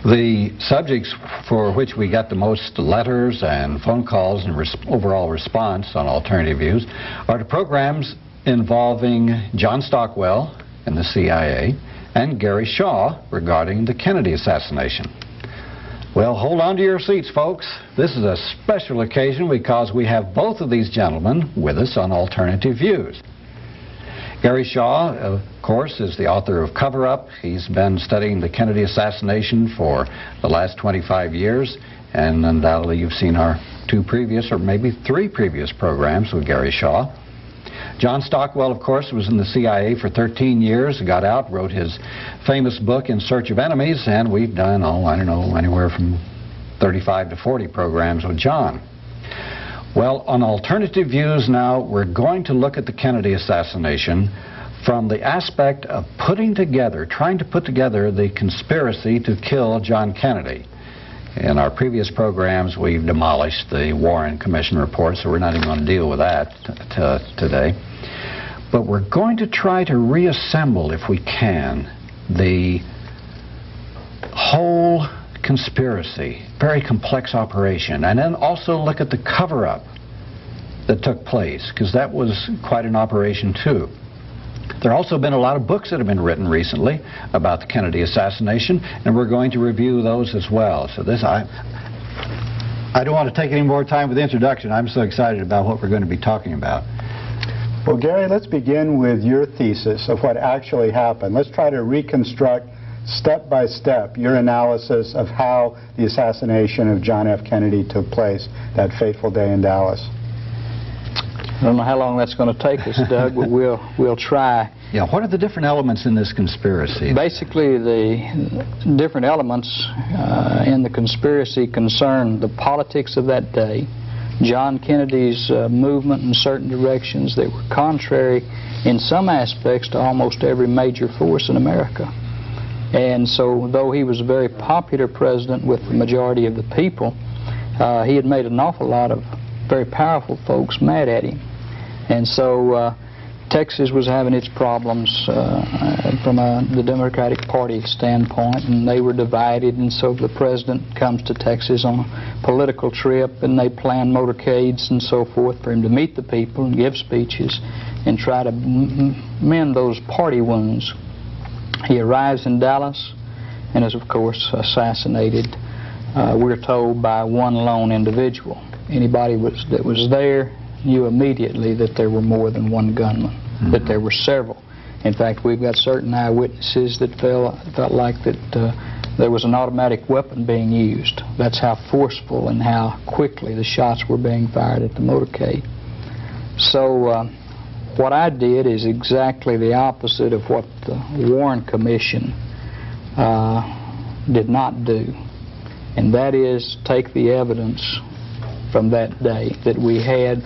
The subjects for which we got the most letters and phone calls and overall response on Alternative Views are the programs involving John Stockwell and the CIA and Gary Shaw regarding the Kennedy assassination. Well, hold on to your seats, folks. This is a special occasion because we have both of these gentlemen with us on Alternative Views. Gary Shaw, of course, is the author of Cover Up. He's been studying the Kennedy assassination for the last 25 years, and undoubtedly you've seen our two previous, or maybe three previous programs with Gary Shaw. John Stockwell, of course, was in the CIA for 13 years, got out, wrote his famous book, In Search of Enemies, and we've done, I don't know, anywhere from 35 to 40 programs with John. Well, on Alternative Views now, we're going to look at the Kennedy assassination from the aspect of trying to put together the conspiracy to kill John Kennedy. In our previous programs, we've demolished the Warren Commission report, so we're not even going to deal with that today. But we're going to try to reassemble, if we can, the whole conspiracy, very complex operation, and then also look at the cover-up that took place, because that was quite an operation too. There have also been a lot of books that have been written recently about the Kennedy assassination, and we're going to review those as well. So this, I don't want to take any more time with the introduction. I'm so excited about what we're going to be talking about. Well, Gary, let's begin with your thesis of what actually happened. Let's try to reconstruct step by step your analysis of how the assassination of John F. Kennedy took place that fateful day in Dallas. I don't know how long that's going to take us, Doug, but we'll try. Yeah, what are the different elements in this conspiracy? Basically, the different elements in the conspiracy concern the politics of that day, John Kennedy's movement in certain directions that were contrary in some aspects to almost every major force in America. And so, though he was a very popular president with the majority of the people, he had made an awful lot of very powerful folks mad at him. And so Texas was having its problems from the Democratic Party standpoint, and they were divided, and so the president comes to Texas on a political trip, and they plan motorcades and so forth for him to meet the people and give speeches and try to mend those party wounds. He arrives in Dallas and is, of course, assassinated, we're told, by one lone individual. Anybody that was there knew immediately that there were more than one gunman, that there were several. In fact, we've got certain eyewitnesses that felt like that there was an automatic weapon being used. That's how forceful and how quickly the shots were being fired at the motorcade. So what I did is exactly the opposite of what the Warren Commission did not do, and that is take the evidence from that day that we had,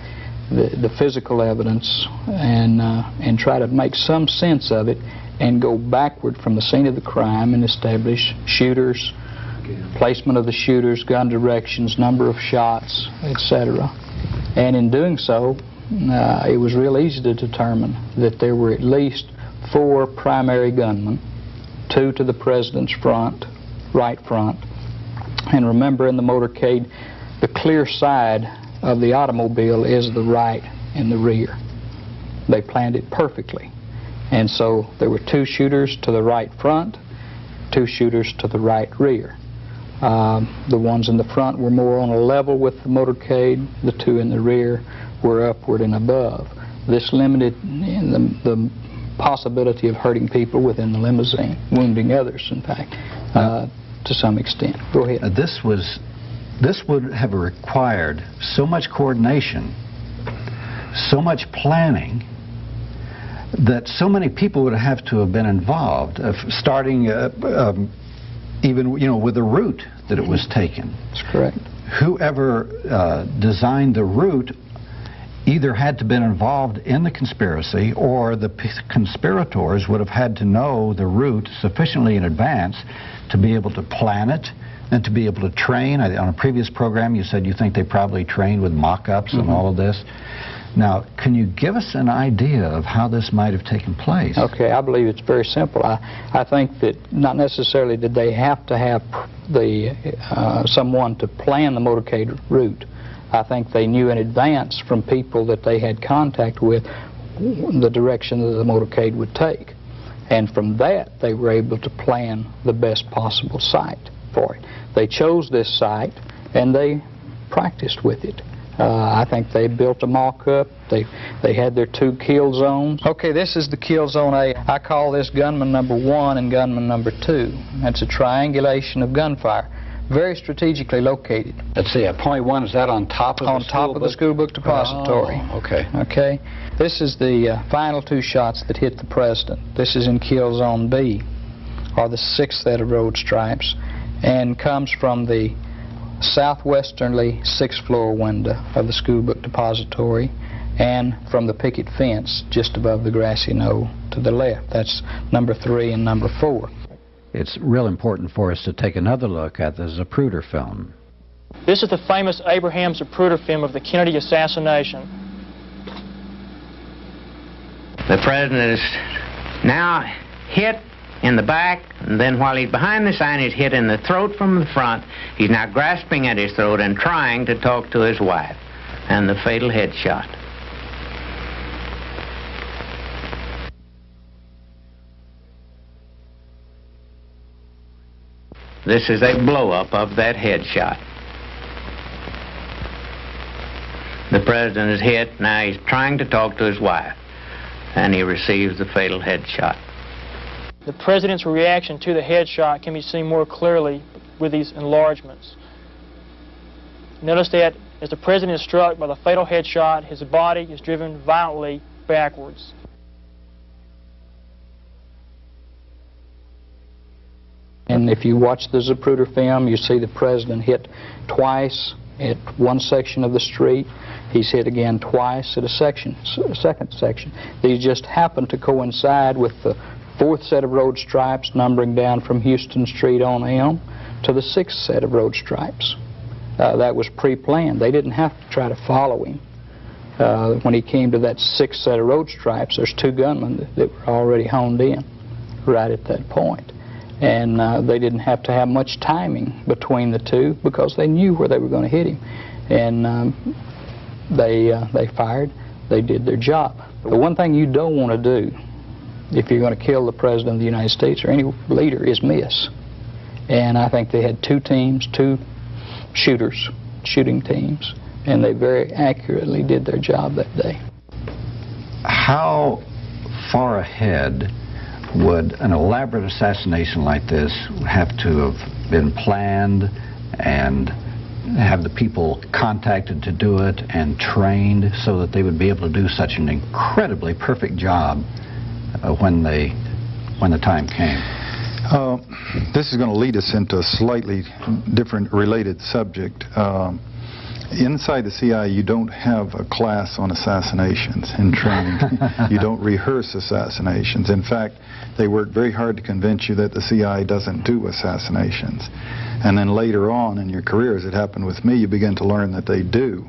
the physical evidence, and try to make some sense of it and go backward from the scene of the crime and establish shooters, placement of the shooters, gun directions, number of shots, etc. And in doing so, it was real easy to determine that there were at least 4 primary gunmen, 2 to the president's front, right front. And remember, in the motorcade, the clear side of the automobile is the right and the rear. They planned it perfectly. And so there were 2 shooters to the right front, 2 shooters to the right rear. The ones in the front were more on a level with the motorcade. The 2 in the rear were upward and above. This limited the possibility of hurting people within the limousine, wounding others, in fact, to some extent. Go ahead. This would have required so much coordination, so much planning, that so many people would have to have been involved, starting even with the route that it was taken. That's correct. Whoever designed the route either had to have been involved in the conspiracy, or the conspirators would have had to know the route sufficiently in advance to be able to plan it and to be able to train. On a previous program you said you think they probably trained with mock-ups and all of this. Now, can you give us an idea of how this might have taken place? Okay, I believe it's very simple. I think that not necessarily did they have to have someone to plan the motorcade route. I think they knew in advance from people that they had contact with the direction that the motorcade would take. And from that, they were able to plan the best possible site for it. They chose this site and they practiced with it. I think they built a mock-up. They had their 2 kill zones. Okay, this is the kill zone A. I call this gunman number 1 and gunman number 2. That's a triangulation of gunfire, very strategically located. Let's see, point 1, is that on top of the school book? On top of the school book depository. Oh, okay. Okay. This is the final 2 shots that hit the president. This is in kill zone B, or the 6th set of road stripes, and comes from the southwesternly 6th floor window of the school book depository and from the picket fence just above the grassy knoll to the left. That's number 3 and number 4. It's real important for us to take another look at the Zapruder film. This is the famous Abraham Zapruder film of the Kennedy assassination. The president is now hit in the back, and then while he's behind the sign, he's hit in the throat from the front. He's now grasping at his throat and trying to talk to his wife, and the fatal headshot. This is a blow-up of that headshot. The president is hit, now he's trying to talk to his wife, and he receives the fatal headshot. The president's reaction to the headshot can be seen more clearly with these enlargements. Notice that as the president is struck by the fatal headshot, his body is driven violently backwards. And if you watch the Zapruder film, you see the president hit twice at one section of the street. He's hit again twice at a second section. These just happen to coincide with the 4th set of road stripes numbering down from Houston Street on Elm to the 6th set of road stripes. That was pre-planned. They didn't have to try to follow him. When he came to that 6th set of road stripes, there's 2 gunmen that were already honed in right at that point. And they didn't have to have much timing between the 2 because they knew where they were going to hit him. And they fired. They did their job. The one thing you don't want to do if you're going to kill the President of the United States or any leader is miss. And I think they had 2 teams, 2 shooting teams, and they very accurately did their job that day. How far ahead would an elaborate assassination like this have to have been planned and have the people contacted to do it and trained so that they would be able to do such an incredibly perfect job when the time came? This is going to lead us into a slightly different related subject. Inside the CIA, you don't have a class on assassinations in training. You don't rehearse assassinations. In fact, they work very hard to convince you that the CIA doesn't do assassinations. And then later on in your career, as it happened with me, you begin to learn that they do.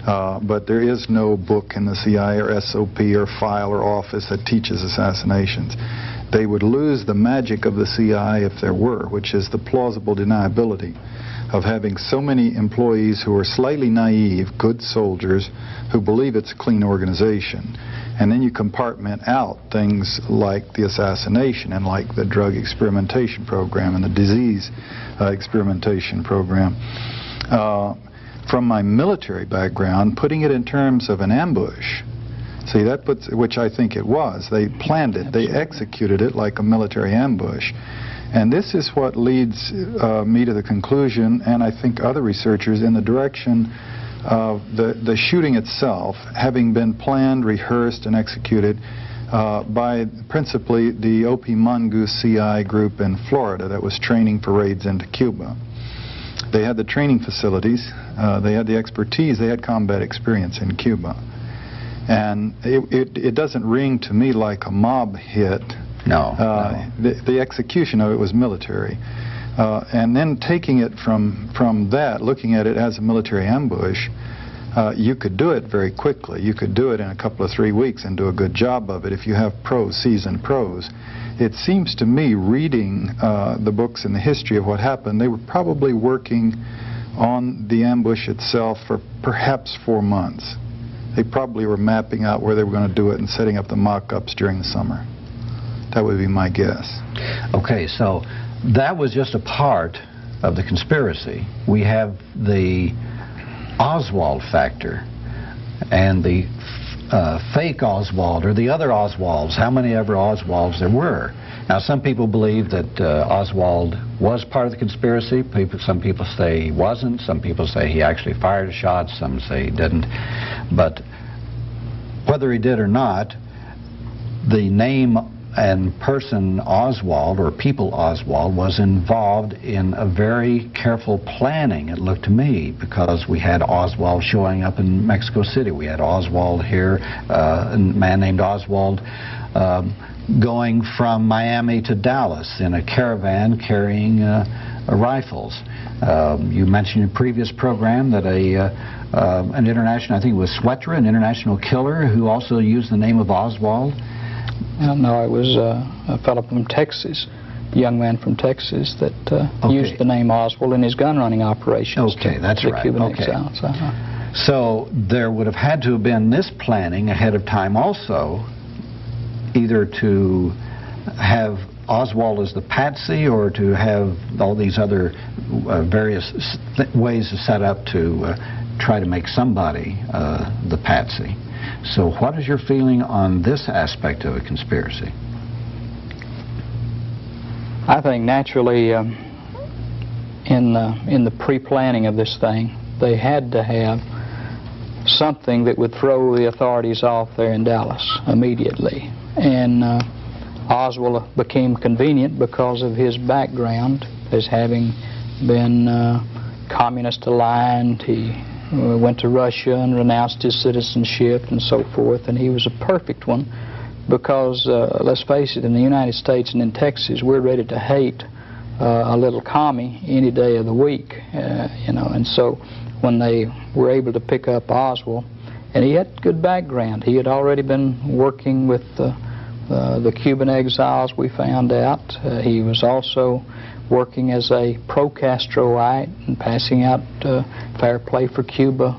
But there is no book in the CIA or SOP or file or office that teaches assassinations. They would lose the magic of the CIA if there were, which is the plausible deniability of having so many employees who are slightly naive, good soldiers, who believe it's a clean organization. And then you compartment out things like the assassination and like the drug experimentation program and the disease experimentation program. From my military background, putting it in terms of an ambush, see, that puts, which I think it was. They planned it. They executed it like a military ambush. And this is what leads me to the conclusion, and I think other researchers, in the direction of the shooting itself having been planned, rehearsed, and executed by principally the O.P. Mongoose CI group in Florida that was training for raids into Cuba. They had the training facilities, they had the expertise, they had combat experience in Cuba. And it doesn't ring to me like a mob hit. No. The execution of it was military. And then taking it from that, looking at it as a military ambush, you could do it very quickly. You could do it in a couple of 3 weeks and do a good job of it if you have pros, seasoned pros. It seems to me, reading the books and the history of what happened, they were probably working on the ambush itself for perhaps 4 months. They probably were mapping out where they were going to do it and setting up the mock-ups during the summer. That would be my guess. Okay, so that was just a part of the conspiracy. We have the Oswald factor and the fake Oswald, or the other Oswalds, how many ever Oswalds there were. Now, some people believe that Oswald was part of the conspiracy. Some people say he wasn't. Some people say he actually fired a shot. Some say he didn't. But whether he did or not, the name and person Oswald, or people Oswald, was involved in a very careful planning, it looked to me, because we had Oswald showing up in Mexico City. We had Oswald here, a man named Oswald going from Miami to Dallas in a caravan carrying rifles. You mentioned in your previous program that an international, I think it was Swetra, an international killer, who also used the name of Oswald. No, it was a fellow from Texas, a young man from Texas that used the name Oswald in his gun running operations. Okay, that's right. Cuban okay. exiles. So there would have had to have been this planning ahead of time also, either to have Oswald as the patsy or to have all these other various ways set up to try to make somebody the patsy. So what is your feeling on this aspect of a conspiracy? I think naturally in the pre-planning of this thing, they had to have something that would throw the authorities off there in Dallas immediately. And Oswald became convenient because of his background as having been communist aligned. He went to Russia and renounced his citizenship and so forth, and he was a perfect one because, let's face it, in the United States and in Texas, we're ready to hate a little commie any day of the week, you know. And so when they were able to pick up Oswald, and he had good background. He had already been working with the Cuban exiles, we found out. He was also working as a pro-Castroite and passing out fair play for Cuba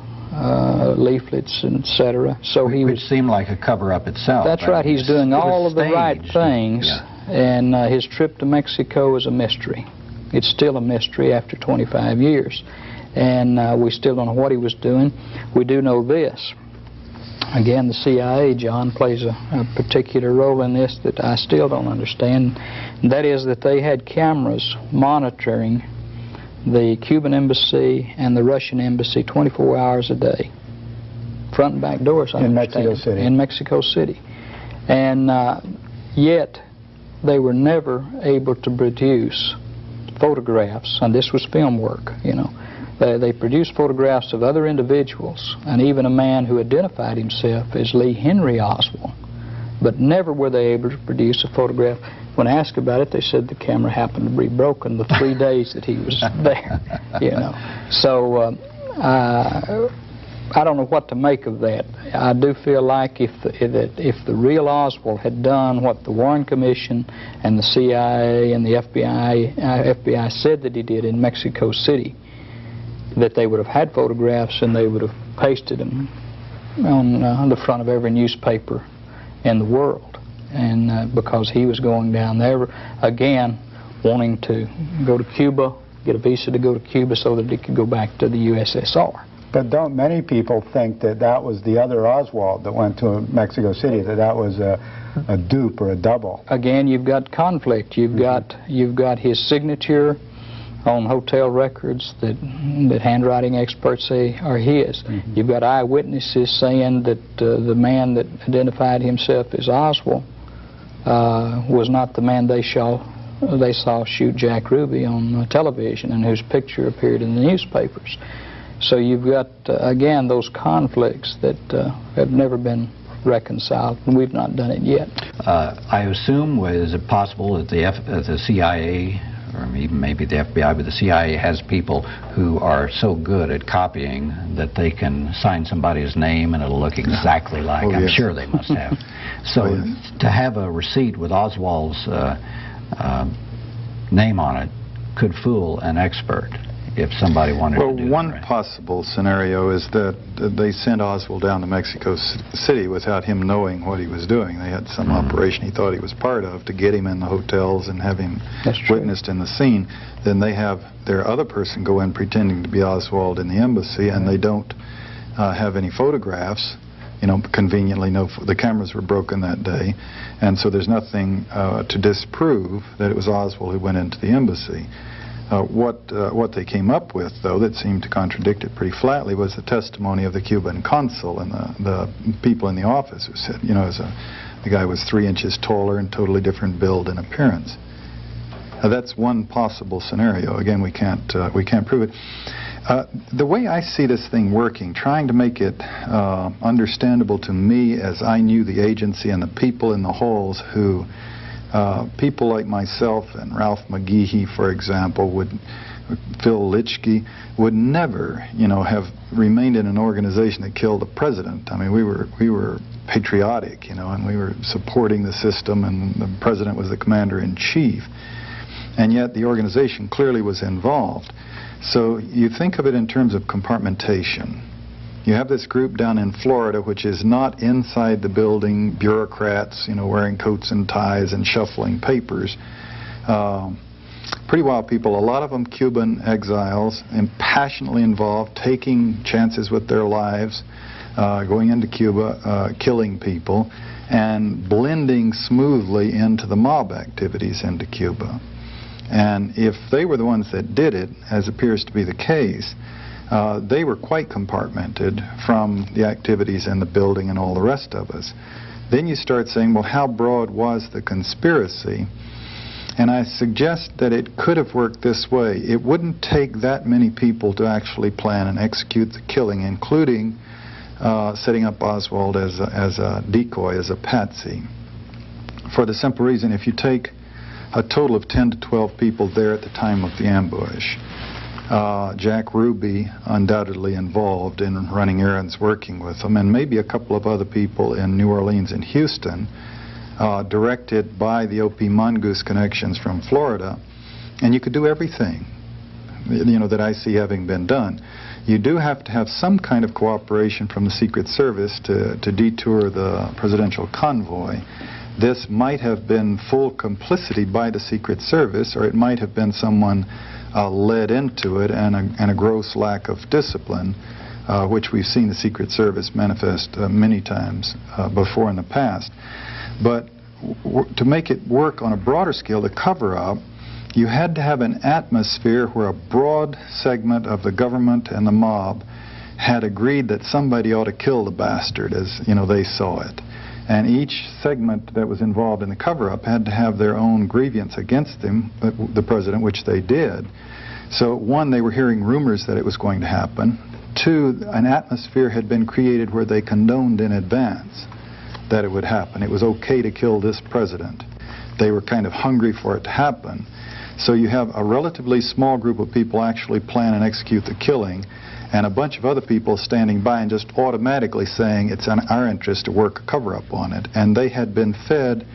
leaflets, etc. So he Which seemed like a cover-up itself. That's right. He's doing all of the right things, yeah. And his trip to Mexico is a mystery. It's still a mystery after 25 years. And we still don't know what he was doing. We do know this. Again, the CIA, John, plays a particular role in this that I still don't understand. And that is that they had cameras monitoring the Cuban embassy and the Russian embassy 24 hours a day. Front and back doors, I understand. In Mexico City. In Mexico City. And yet, they were never able to produce photographs, and this was film work, you know. They produced photographs of other individuals, and even a man who identified himself as Lee Henry Oswald, but never were they able to produce a photograph. When asked about it, they said the camera happened to be broken the 3 days that he was there, you know. So I don't know what to make of that. I do feel like if the real Oswald had done what the Warren Commission and the CIA and the FBI said that he did in Mexico City, that they would have had photographs and they would have pasted them on the front of every newspaper in the world. And because he was going down there, again, wanting to go to Cuba, get a visa to go to Cuba so that he could go back to the USSR. But don't many people think that that was the other Oswald that went to Mexico City, that that was a dupe or a double? Again, you've got conflict. You've got his signature on hotel records that handwriting experts say are his. You've got eyewitnesses saying that the man that identified himself as Oswald was not the man they saw shoot Jack Ruby on television and whose picture appeared in the newspapers. So you've got, again, those conflicts that have never been reconciled, and we've not done it yet. I assume, is it possible that the CIA or even maybe the FBI, but the CIA has people who are so good at copying that they can sign somebody's name and it'll look exactly like. I'm sure they must have. So to have a receipt with Oswald's name on it could fool an expert if somebody wanted to do that. Well, one possible scenario is that they sent Oswald down to Mexico City without him knowing what he was doing. They had some operation he thought he was part of to get him in the hotels and have him witnessed in the scene. Then they have their other person go in pretending to be Oswald in the embassy, and they don't have any photographs. You know, conveniently, the cameras were broken that day, and so there's nothing to disprove that it was Oswald who went into the embassy. What they came up with, though, that seemed to contradict it pretty flatly was the testimony of the Cuban consul and the people in the office who said, you know, the guy was 3 inches taller and totally different build and appearance. That's one possible scenario. Again, we can't prove it. The way I see this thing working, trying to make it understandable to me as I knew the agency and the people in the halls who, people like myself and Ralph McGehee, for example, Phil Litchke, would never, you know, have remained in an organization that killed the president. I mean, we were patriotic, you know, and we were supporting the system, and the president was the commander-in-chief. And yet the organization clearly was involved. So you think of it in terms of compartmentation. You have this group down in Florida, which is not inside the building, bureaucrats, you know, wearing coats and ties and shuffling papers. Pretty wild people, a lot of them Cuban exiles, and passionately involved, taking chances with their lives, going into Cuba, killing people, and blending smoothly into the mob activities into Cuba. And if they were the ones that did it, as appears to be the case, they were quite compartmented from the activities in the building and all the rest of us. Then you start saying, well, how broad was the conspiracy? And I suggest that it could have worked this way. It wouldn't take that many people to actually plan and execute the killing, including setting up Oswald as a decoy, as a patsy. For the simple reason, if you take a total of 10 to 12 people there at the time of the ambush, Jack Ruby undoubtedly involved in running errands, working with them, and maybe a couple of other people in New Orleans and Houston, directed by the O.P. Mongoose connections from Florida, and you could do everything, you know, that I see having been done. You do have to have some kind of cooperation from the Secret Service to detour the presidential convoy. This might have been full complicity by the Secret Service, or it might have been someone led into it, and a gross lack of discipline, which we've seen the Secret Service manifest many times before in the past. But to make it work on a broader scale, the cover-up, you had to have an atmosphere where a broad segment of the government and the mob had agreed that somebody ought to kill the bastard, as you know, they saw it. And each segment that was involved in the cover-up had to have their own grievance against him, the president, which they did. So, one, they were hearing rumors that it was going to happen. Two, an atmosphere had been created where they condoned in advance that it would happen. It was okay to kill this president. They were kind of hungry for it to happen. So you have a relatively small group of people actually plan and execute the killing, and a bunch of other people standing by and just automatically saying it's in our interest to work a cover-up on it. And they had been fed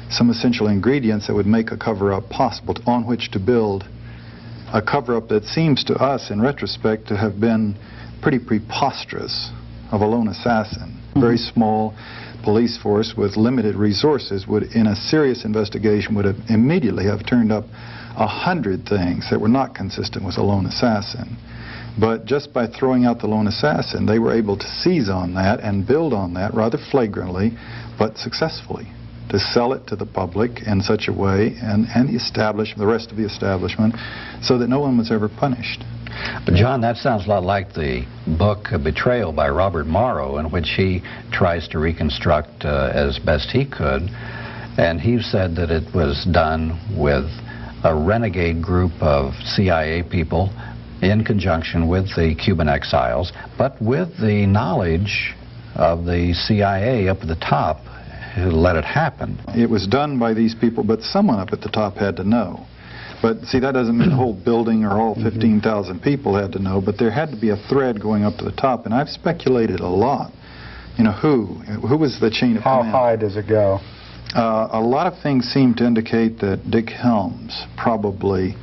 some essential ingredients that would make a cover-up possible, on which to build a cover-up that seems to us, in retrospect, to have been pretty preposterous, of a lone assassin. Very small police force with limited resources would, in a serious investigation, would have immediately have turned up 100 things that were not consistent with a lone assassin. But just by throwing out the lone assassin, they were able to seize on that and build on that rather flagrantly, but successfully, to sell it to the public in such a way, and the establishment, the rest of the establishment, so that no one was ever punished. But John, that sounds a lot like the book Betrayal by Robert Morrow, in which he tries to reconstruct as best he could, and he said that it was done with a renegade group of CIA people in conjunction with the Cuban exiles, but with the knowledge of the CIA up at the top who let it happen. It was done by these people, but someone up at the top had to know. But see, that doesn't mean the whole building or all 15,000 people had to know, but there had to be a thread going up to the top, and I've speculated a lot. You know, who was the chain of command? How high does it go? A lot of things seem to indicate that Dick Helms probably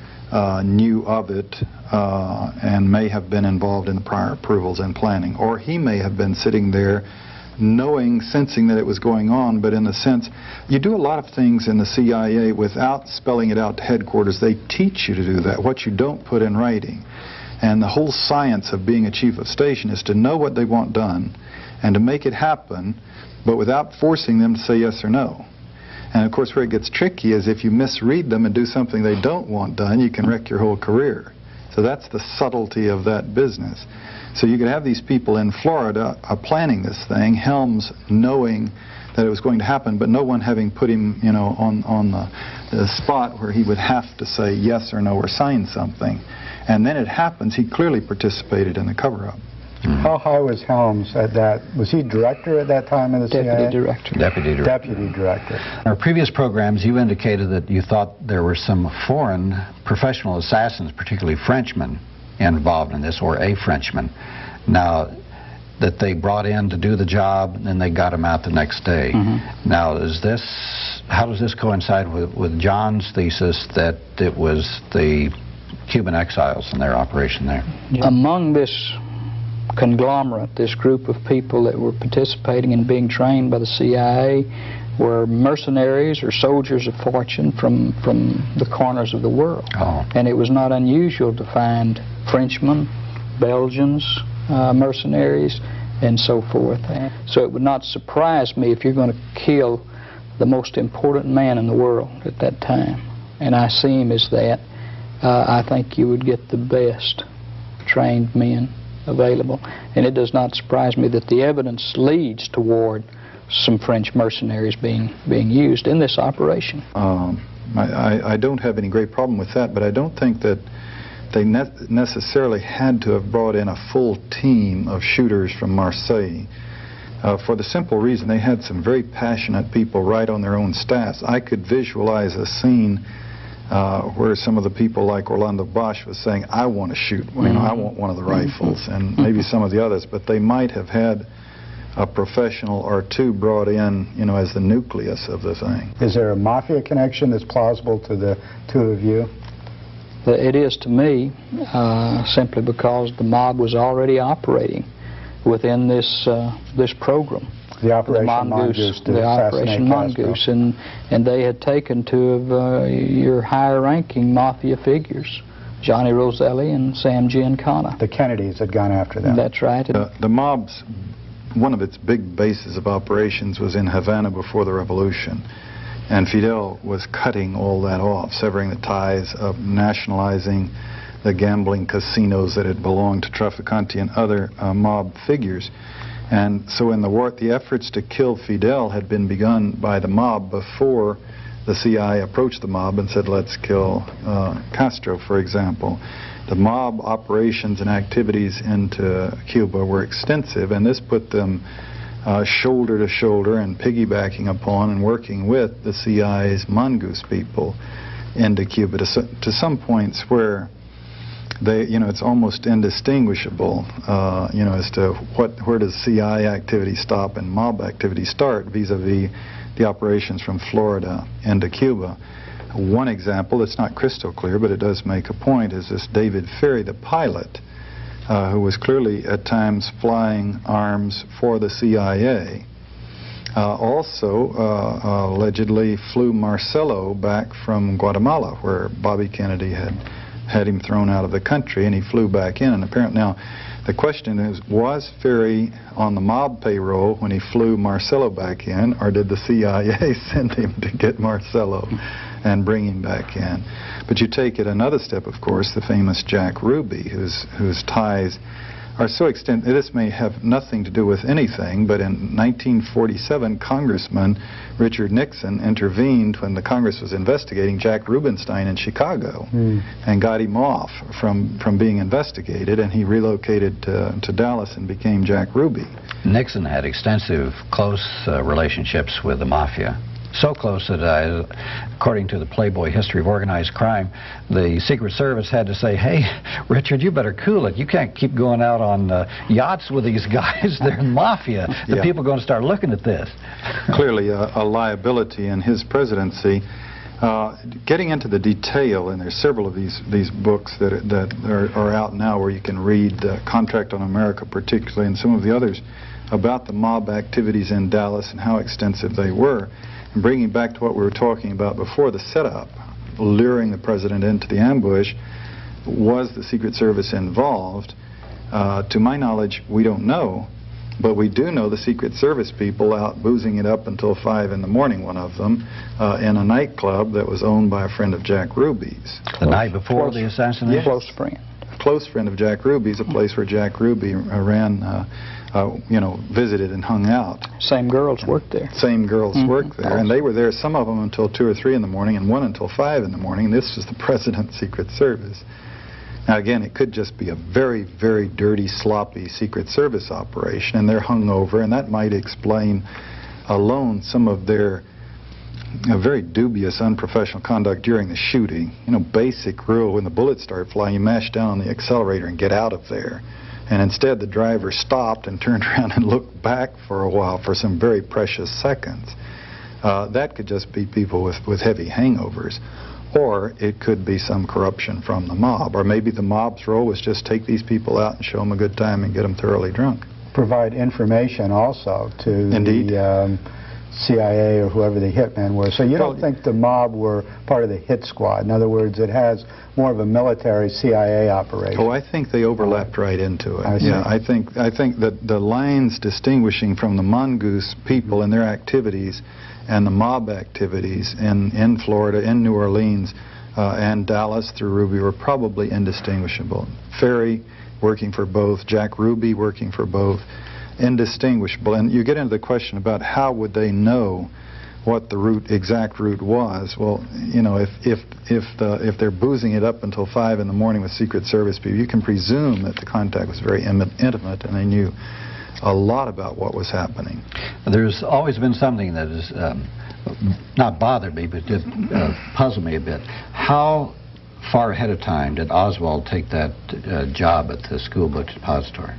knew of it and may have been involved in the prior approvals and planning, or he may have been sitting there knowing, sensing that it was going on, but in the sense, you do a lot of things in the CIA without spelling it out to headquarters. They teach you to do that, what you don't put in writing. And the whole science of being a chief of station is to know what they want done and to make it happen, but without forcing them to say yes or no. And of course, where it gets tricky is if you misread them and do something they don't want done, you can wreck your whole career. So that's the subtlety of that business. So you could have these people in Florida planning this thing, Helms knowing that it was going to happen, but no one having put him, you know, on the spot where he would have to say yes or no or sign something. And then it happens, he clearly participated in the cover-up. How high was Helms at that? Was he director at that time of the CIA? Deputy director. Deputy director. Deputy director. In our previous programs, you indicated that you thought there were some foreign professional assassins, particularly Frenchmen, involved in this, or a Frenchman. Now, that they brought in to do the job, and then they got him out the next day. Now, how does this coincide with John's thesis that it was the Cuban exiles and their operation there? Among this conglomerate, this group of people that were participating in being trained by the CIA were mercenaries or soldiers of fortune from the corners of the world. And it was not unusual to find Frenchmen, Belgians, mercenaries, and so forth. So it would not surprise me if you're going to kill the most important man in the world at that time, and I see him as that, I think you would get the best trained men available. And it does not surprise me that the evidence leads toward some French mercenaries being used in this operation. I don't have any great problem with that, but I don't think that they necessarily had to have brought in a full team of shooters from Marseille, for the simple reason they had some very passionate people right on their own staffs. I could visualize a scene where some of the people like Orlando Bosch was saying, I want to shoot, you know, I want one of the rifles, and maybe some of the others, but they might have had a professional or two brought in, you know, as the nucleus of the thing. Is there a mafia connection that's plausible to the two of you? It is to me, simply because the mob was already operating within this program. The Operation Mongoose. The Operation Mongoose, and they had taken two of your higher-ranking mafia figures, Johnny Roselli and Sam Giancana. The Kennedys had gone after them. That's right. The mob's, one of its big bases of operations was in Havana before the revolution, and Fidel was cutting all that off, severing the ties, of nationalizing the gambling casinos that had belonged to Trafficante and other mob figures. And so in the war, the efforts to kill Fidel had been begun by the mob before the CIA approached the mob and said, let's kill Castro, for example. The mob operations and activities into Cuba were extensive, and this put them shoulder to shoulder and piggybacking upon and working with the CIA's mongoose people into Cuba to some points where they, you know, it's almost indistinguishable, you know, as to where does CIA activity stop and mob activity start vis-a-vis the operations from Florida into Cuba. One example that's not crystal clear, but it does make a point, is this David Ferry, the pilot, who was clearly at times flying arms for the CIA. Also, allegedly flew Marcelo back from Guatemala, where Bobby Kennedy had him thrown out of the country, and he flew back in. And apparently, now, the question is, was Ferry on the mob payroll when he flew Marcelo back in, or did the CIA send him to get Marcelo and bring him back in? But you take it another step, of course, the famous Jack Ruby, whose ties are so extensive. This may have nothing to do with anything, but in 1947, Congressman Richard Nixon intervened when the Congress was investigating Jack Rubenstein in Chicago and got him off from being investigated, and he relocated to Dallas and became Jack Ruby. Nixon had extensive, close relationships with the Mafia, so close that, according to the Playboy History of Organized Crime, the Secret Service had to say, hey, Richard, you better cool it. You can't keep going out on yachts with these guys. They're mafia. The people are going to start looking at this. Clearly a liability in his presidency. Getting into the detail, and there's several of these books that are out now where you can read Contract on America particularly, and some of the others about the mob activities in Dallas and how extensive they were. And bringing back to what we were talking about before, the setup, luring the president into the ambush, was the Secret Service involved? To my knowledge, we don't know. But we do know the Secret Service people out boozing it up until 5 in the morning, one of them, in a nightclub that was owned by a friend of Jack Ruby's. The night before the assassination? Yes. Close friend. Close friend of Jack Ruby's, a place where Jack Ruby ran, visited and hung out. Same girls worked there. Same girls worked there. And they were there, some of them until 2 or 3 in the morning, and one until 5 in the morning. And this was the President's Secret Service. Now, again, it could just be a very, very dirty, sloppy Secret Service operation, and they're hungover, and that might explain alone some of their very dubious, unprofessional conduct during the shooting. You know, basic rule, when the bullets start flying, you mash down on the accelerator and get out of there. And instead, the driver stopped and turned around and looked back for a while for some very precious seconds. That could just be people with heavy hangovers. Or it could be some corruption from the mob. Or maybe the mob's role was just take these people out and show them a good time and get them thoroughly drunk. Provide information also to the CIA or whoever the hitmen were. So you don't think the mob were part of the hit squad? In other words, it has more of a military CIA operation. Oh, I think they overlapped right into it. I see. Yeah, I think that the lines distinguishing from the mongoose people and their activities and the mob activities in Florida, in New Orleans, and Dallas through Ruby were probably indistinguishable. Ferry working for both, Jack Ruby working for both, indistinguishable. And you get into the question about how would they know what the exact route was. Well, you know, if they're boozing it up until 5 in the morning with Secret Service people, you can presume that the contact was very intimate and they knew a lot about what was happening. There's always been something that has not bothered me, but did puzzle me a bit. How far ahead of time did Oswald take that job at the school book depository?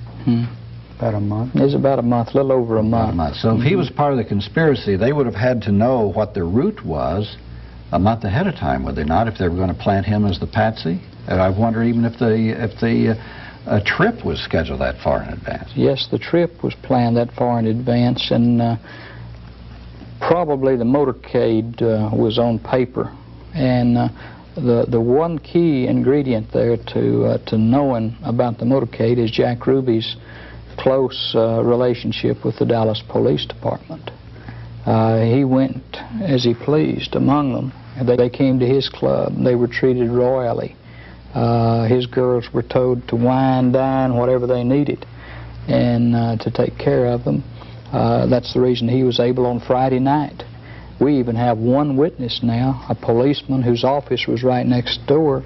About a month. It was about a month, a little over a month. About a month. So if he was part of the conspiracy, they would have had to know what the route was a month ahead of time, would they not, if they were going to plant him as the patsy? And I wonder even if the trip was scheduled that far in advance. Yes, the trip was planned that far in advance, and probably the motorcade was on paper. And the one key ingredient there to knowing about the motorcade is Jack Ruby's close relationship with the Dallas Police Department. He went as he pleased among them. They came to his club. They were treated royally. His girls were told to wine, dine, whatever they needed, and to take care of them. That's the reason he was able on Friday night. We even have one witness now, a policeman whose office was right next door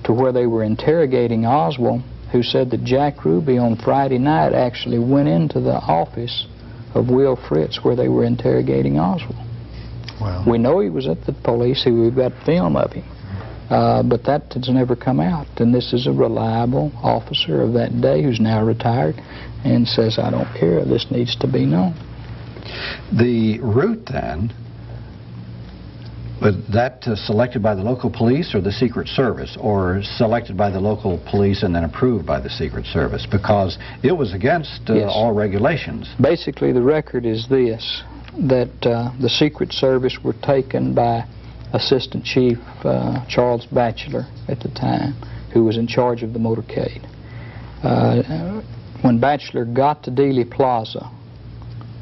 to where they were interrogating Oswald, who said that Jack Ruby on Friday night actually went into the office of Will Fritz where they were interrogating Oswald. Wow. We know he was at the police. We've got film of him. But that has never come out. And this is a reliable officer of that day who's now retired and says, I don't care, this needs to be known. The route then, was that selected by the local police or the Secret Service, or selected by the local police and then approved by the Secret Service? Because it was against Yes. all regulations. Basically, the record is this, that the Secret Service were taken by Assistant Chief Charles Batchelor at the time, who was in charge of the motorcade. When Batchelor got to Dealey Plaza,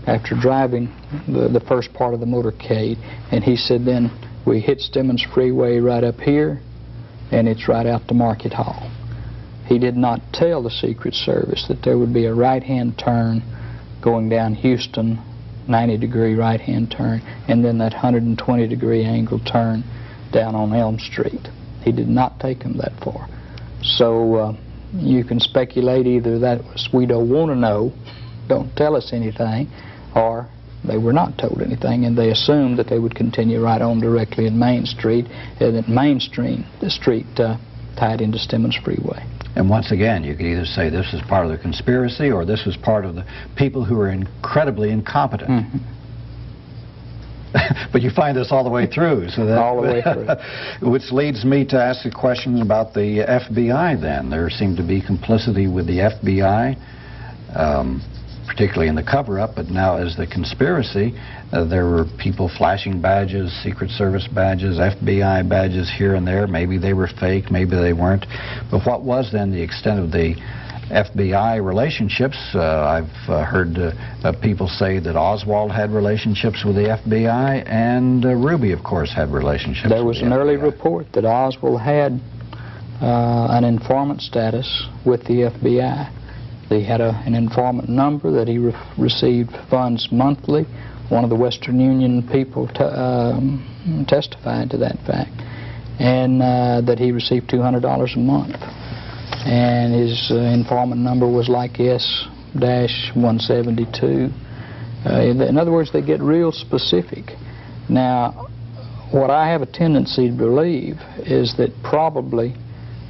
after driving the first part of the motorcade, and he said, then we hit Stemmons Freeway right up here, and it's right out to Market Hall. He did not tell the Secret Service that there would be a right-hand turn going down Houston, 90-degree right-hand turn, and then that 120-degree angle turn down on Elm Street. He did not take him that far. So you can speculate either that was we don't want to know, don't tell us anything, or They were not told anything, and they assumed that they would continue right on directly in Main Street, and that Main Street, the street tied into Stemmons Freeway. And once again, you could either say this is part of the conspiracy or this was part of the people who were incredibly incompetent. Mm-hmm. But you find this all the way through. So that, all the way through. Which leads me to ask a question about the FBI then. There seemed to be complicity with the FBI, particularly in the cover-up, but now as the conspiracy, there were people flashing badges, Secret Service badges, FBI badges here and there. Maybe they were fake, maybe they weren't. But what was then the extent of the FBI relationships? I've heard people say that Oswald had relationships with the FBI, and Ruby, of course, had relationships There was with the an early FBI. report that Oswald had an informant status with the FBI. They had an informant number that he received funds monthly. One of the Western Union people testified to that fact, and that he received $200 a month. And his informant number was like S-172. In other words, they get real specific. Now, what I have a tendency to believe is that probably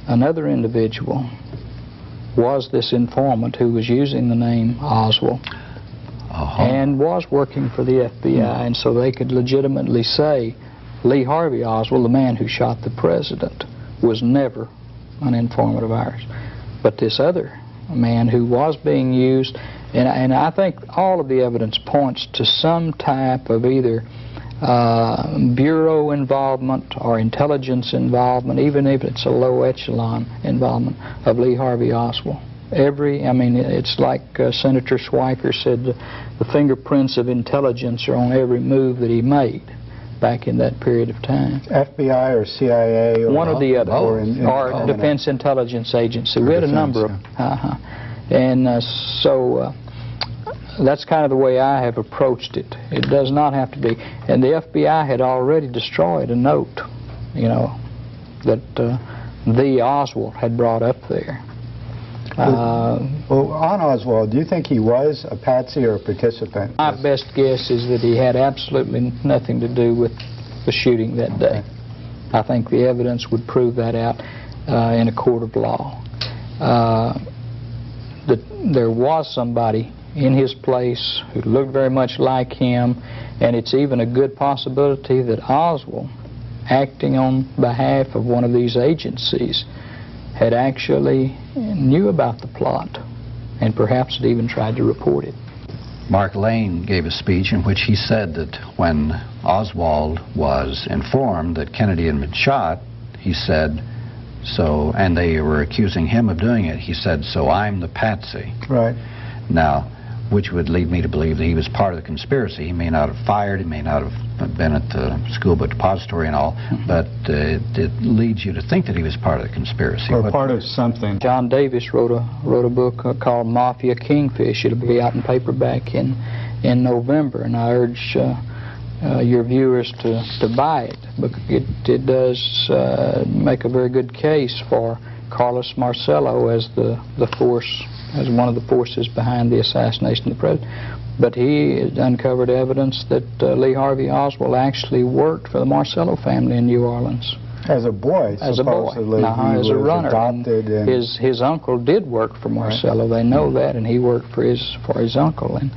another individual was this informant who was using the name Oswald and was working for the FBI, and so they could legitimately say Lee Harvey Oswald, the man who shot the president, was never an informant of ours. But this other man who was being used, and I think all of the evidence points to some type of either bureau involvement or intelligence involvement, even if it's a low echelon involvement of Lee Harvey Oswald. It's like Senator Schweiker said, the fingerprints of intelligence are on every move that he made back in that period of time. FBI or CIA? Or one or the other, or Defense Intelligence Agency. We had a number of... So that's kind of the way I have approached it. It does not have to be. And the FBI had already destroyed a note, that the Oswald had brought up there. Well, on Oswald, do you think he was a patsy or a participant? My best guess is that he had absolutely nothing to do with the shooting that day. I think the evidence would prove that out in a court of law. That there was somebody in his place who looked very much like him, and it's even a good possibility that Oswald, acting on behalf of one of these agencies, had actually knew about the plot and perhaps had even tried to report it. Mark Lane gave a speech in which he said that when Oswald was informed that Kennedy had been shot, he said, and they were accusing him of doing it, he said, so I'm the patsy. Right. Now, which would lead me to believe that he was part of the conspiracy. He may not have fired, he may not have been at the school book depository and all, but it leads you to think that he was part of the conspiracy. Or part of something. John Davis wrote a book called Mafia Kingfish. It'll be out in paperback in November, and I urge your viewers to buy it, because it does make a very good case for Carlos Marcello as as one of the forces behind the assassination of the president. But he uncovered evidence that Lee Harvey Oswald actually worked for the Marcello family in New Orleans. As a boy, as a boy, as a runner. Adopted and his uncle did work for Marcello. Right. They know that, and he worked for his uncle. And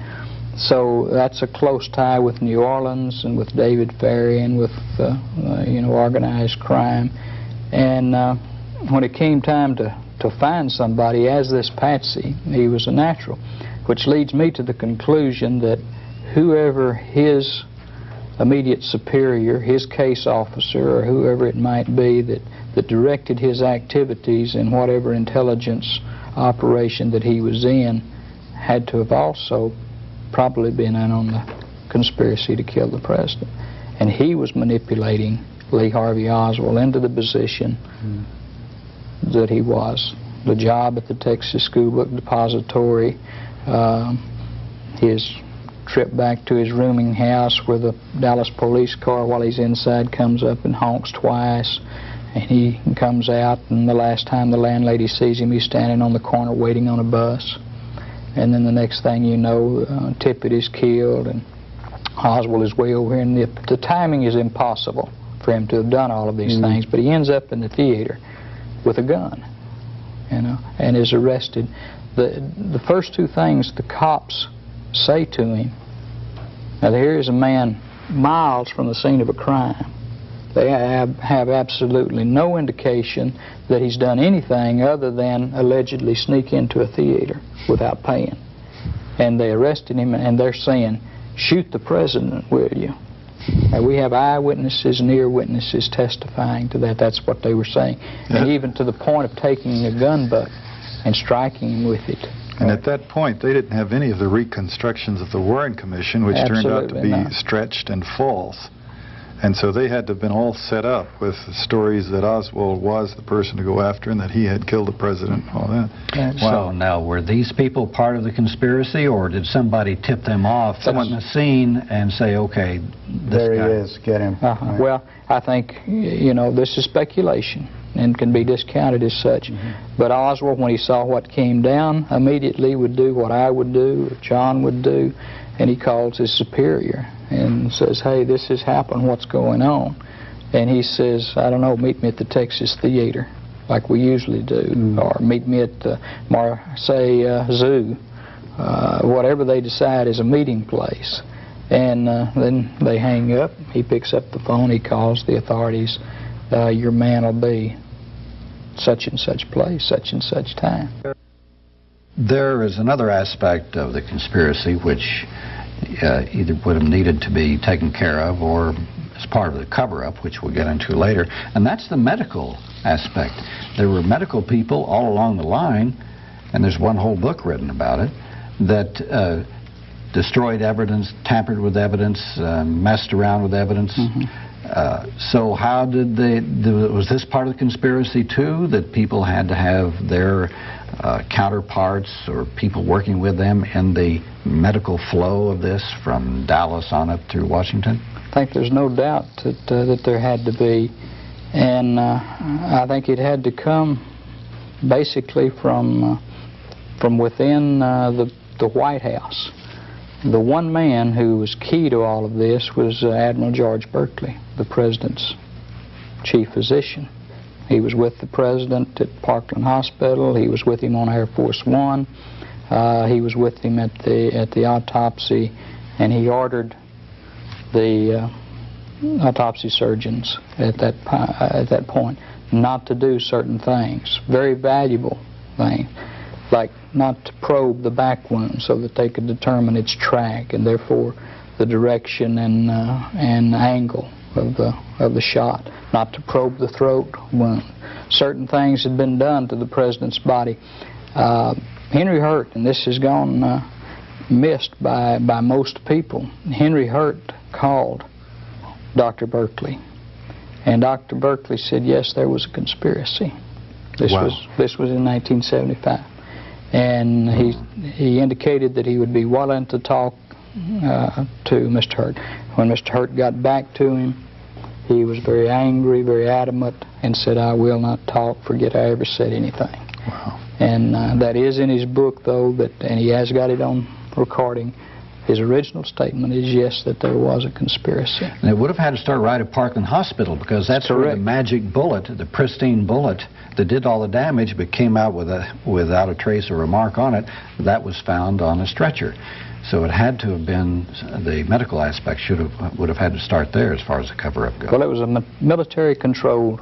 so that's a close tie with New Orleans and with David Ferry and with organized crime. And when it came time to find somebody as this patsy, he was a natural, which leads me to the conclusion that whoever his immediate superior, his case officer, or whoever it might be that directed his activities in whatever intelligence operation that he was in, had to have also probably been in on the conspiracy to kill the president. And he was manipulating Lee Harvey Oswald into the position that he was. The job at the Texas School Book Depository, his trip back to his rooming house where the Dallas police car, while he's inside, comes up and honks twice, and he comes out, and the last time the landlady sees him, he's standing on the corner waiting on a bus. And then the next thing you know, Tippit is killed, and Oswald is way over here, and the timing is impossible for him to have done all of these things, but he ends up in the theater with a gun, you know, and is arrested. The first two things the cops say to him, now here is a man miles from the scene of a crime. They have absolutely no indication that he's done anything other than allegedly sneak into a theater without paying. And they arrested him, and they're saying, shoot the president, will you? And we have eyewitnesses and ear witnesses testifying to that. That's what they were saying. And even to the point of taking a gun butt and striking him with it. And at that point, they didn't have any of the reconstructions of the Warren Commission, which turned out to be stretched and false. And so they had to have been all set up with stories that Oswald was the person to go after and that he had killed the president and all that. Wow. So now, were these people part of the conspiracy, or did somebody tip them off on the scene and say, okay, there he is, get him? Right. Well, I think, you know, this is speculation and can be discounted as such. But Oswald, when he saw what came down, immediately would do what I would do, or John would do, and he calls his superior and says, hey, this has happened, what's going on? And he says, I don't know, meet me at the Texas Theater, like we usually do, or meet me at the Marseille Zoo, whatever they decide is a meeting place. And then they hang up, he picks up the phone, he calls the authorities, your man will be such and such place, such and such time. There is another aspect of the conspiracy which either would have needed to be taken care of or as part of the cover-up, which we'll get into later, and that's the medical aspect. There were medical people all along the line, and there's one whole book written about it, that destroyed evidence, tampered with evidence, messed around with evidence. So how did was this part of the conspiracy too, that people had to have their counterparts or people working with them in the medical flow of this from Dallas on up through Washington? I think there's no doubt that there had to be, and I think it had to come basically from within the White House. The one man who was key to all of this was Admiral George Berkeley, the president's chief physician. He was with the president at Parkland Hospital. He was with him on Air Force One. He was with him at the autopsy, and he ordered the autopsy surgeons at that point not to do certain things, very valuable things, like not to probe the back wound so that they could determine its track and therefore the direction and angle of the shot, not to probe the throat wound. Certain things had been done to the president's body. Henry Hurt, and this has gone missed by most people, Henry Hurt called Dr. Berkeley, and Dr. Berkeley said, yes, there was a conspiracy. This was in 1975. And he indicated that he would be willing to talk to Mr. Hurt. When Mr. Hurt got back to him, he was very angry, very adamant, and said, I will not talk, forget I ever said anything. Wow. And that is in his book, though, and he has got it on recording. His original statement is, yes, that there was a conspiracy. And they would have had to start right at Parkland Hospital, because that's where the magic bullet, the pristine bullet that did all the damage but came out without a trace or remark on it, that was found on a stretcher. So it had to have been, the medical aspect would have had to start there as far as the cover-up goes. Well, it was a military-controlled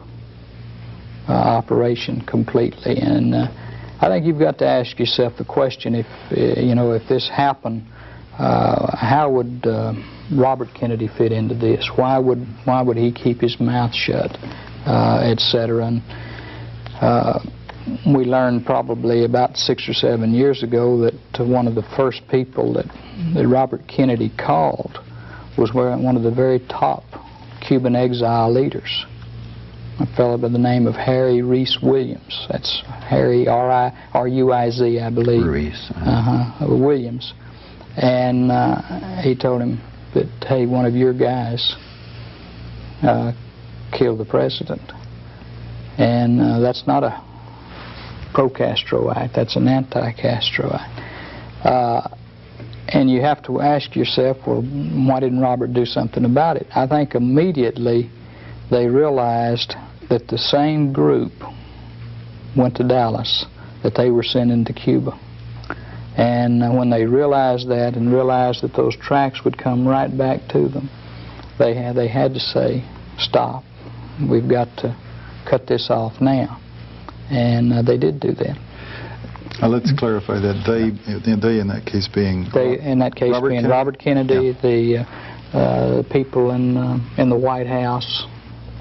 operation completely, and I think you've got to ask yourself the question: if this happened, how would Robert Kennedy fit into this? Why would he keep his mouth shut, etc.? And we learned probably about 6 or 7 years ago that one of the first people that Robert Kennedy called was one of the very top Cuban exile leaders, a fellow by the name of Harry Reese Williams. That's Harry, R-I-R-U-I-Z, I believe. Reese. Williams. And he told him that, hey, one of your guys killed the president. And that's not a pro-Castro act, that's an anti-Castro act. And you have to ask yourself, well, why didn't Robert do something about it? I think immediately they realized that the same group went to Dallas that they were sending to Cuba. And when they realized that and realized that those tracks would come right back to them, they had to say, stop. We've got to cut this off now. And they did do that. Let's clarify that they in that case being Robert Kennedy, yeah. The people in the White House,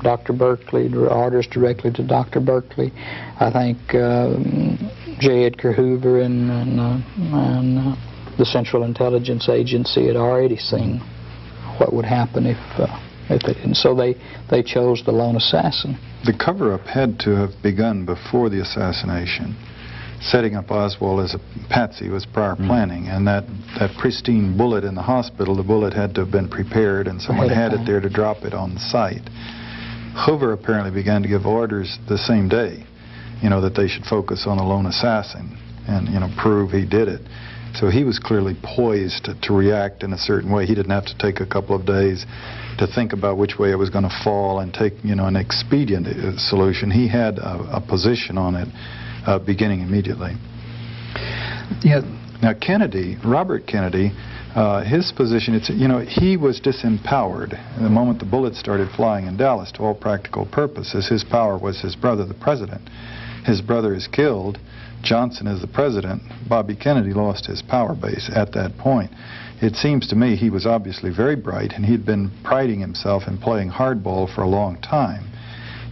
Dr. Berkeley, orders directly to Dr. Berkeley. I think J. Edgar Hoover and the Central Intelligence Agency had already seen what would happen if they didn't. So they chose the lone assassin. The cover-up had to have begun before the assassination. Setting up Oswald as a patsy was prior planning, and that pristine bullet in the hospital, the bullet had to have been prepared, and someone had it there to drop it on the site. Hoover apparently began to give orders the same day, that they should focus on a lone assassin and, prove he did it. So he was clearly poised to react in a certain way. He didn't have to take a couple of days to think about which way it was going to fall and take, an expedient solution. He had a position on it beginning immediately. Yeah. Now Robert Kennedy, his position, he was disempowered the moment the bullets started flying in Dallas to all practical purposes. His power was his brother, the president. His brother is killed. Johnson is the president. Bobby Kennedy lost his power base at that point. It seems to me he was obviously very bright, and he'd been priding himself in playing hardball for a long time.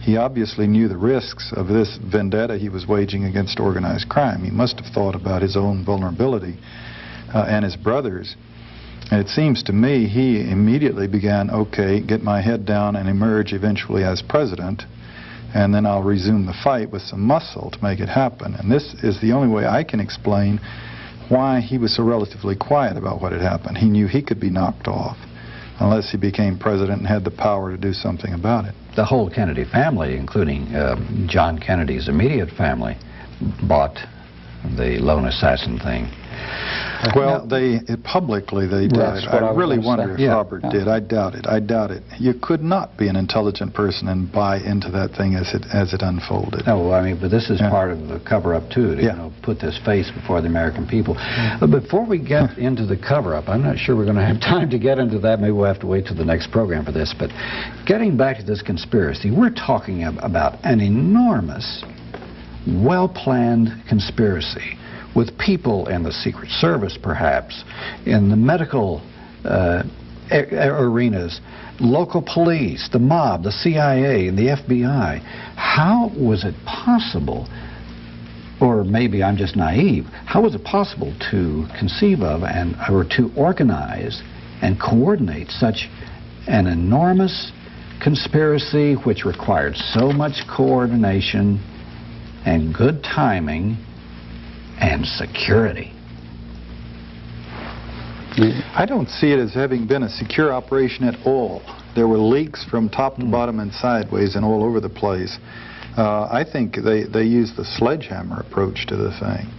He obviously knew the risks of this vendetta he was waging against organized crime. He must have thought about his own vulnerability and his brother's. And it seems to me he immediately began, okay, get my head down and emerge eventually as president, and then I'll resume the fight with some muscle to make it happen. And this is the only way I can explain why he was so relatively quiet about what had happened. He knew he could be knocked off unless he became president and had the power to do something about it. The whole Kennedy family, including John Kennedy's immediate family, bought the lone assassin thing. Well, publicly they did. I really wonder if Robert did. I doubt it. I doubt it. You could not be an intelligent person and buy into that thing as it unfolded. No, I mean, but this is part of the cover-up too, to put this face before the American people. But before we get into the cover-up, I'm not sure we're going to have time to get into that. Maybe we'll have to wait till the next program for this. But getting back to this conspiracy, we're talking about an enormous, well-planned conspiracy, with people in the Secret Service, perhaps, in the medical arenas, local police, the mob, the CIA, and the FBI. How was it possible, or maybe I'm just naive, how was it possible to conceive of or to organize and coordinate such an enormous conspiracy which required so much coordination and good timing and security? I don't see it as having been a secure operation at all. There were leaks from top to bottom and sideways and all over the place. I think they used the sledgehammer approach to the thing.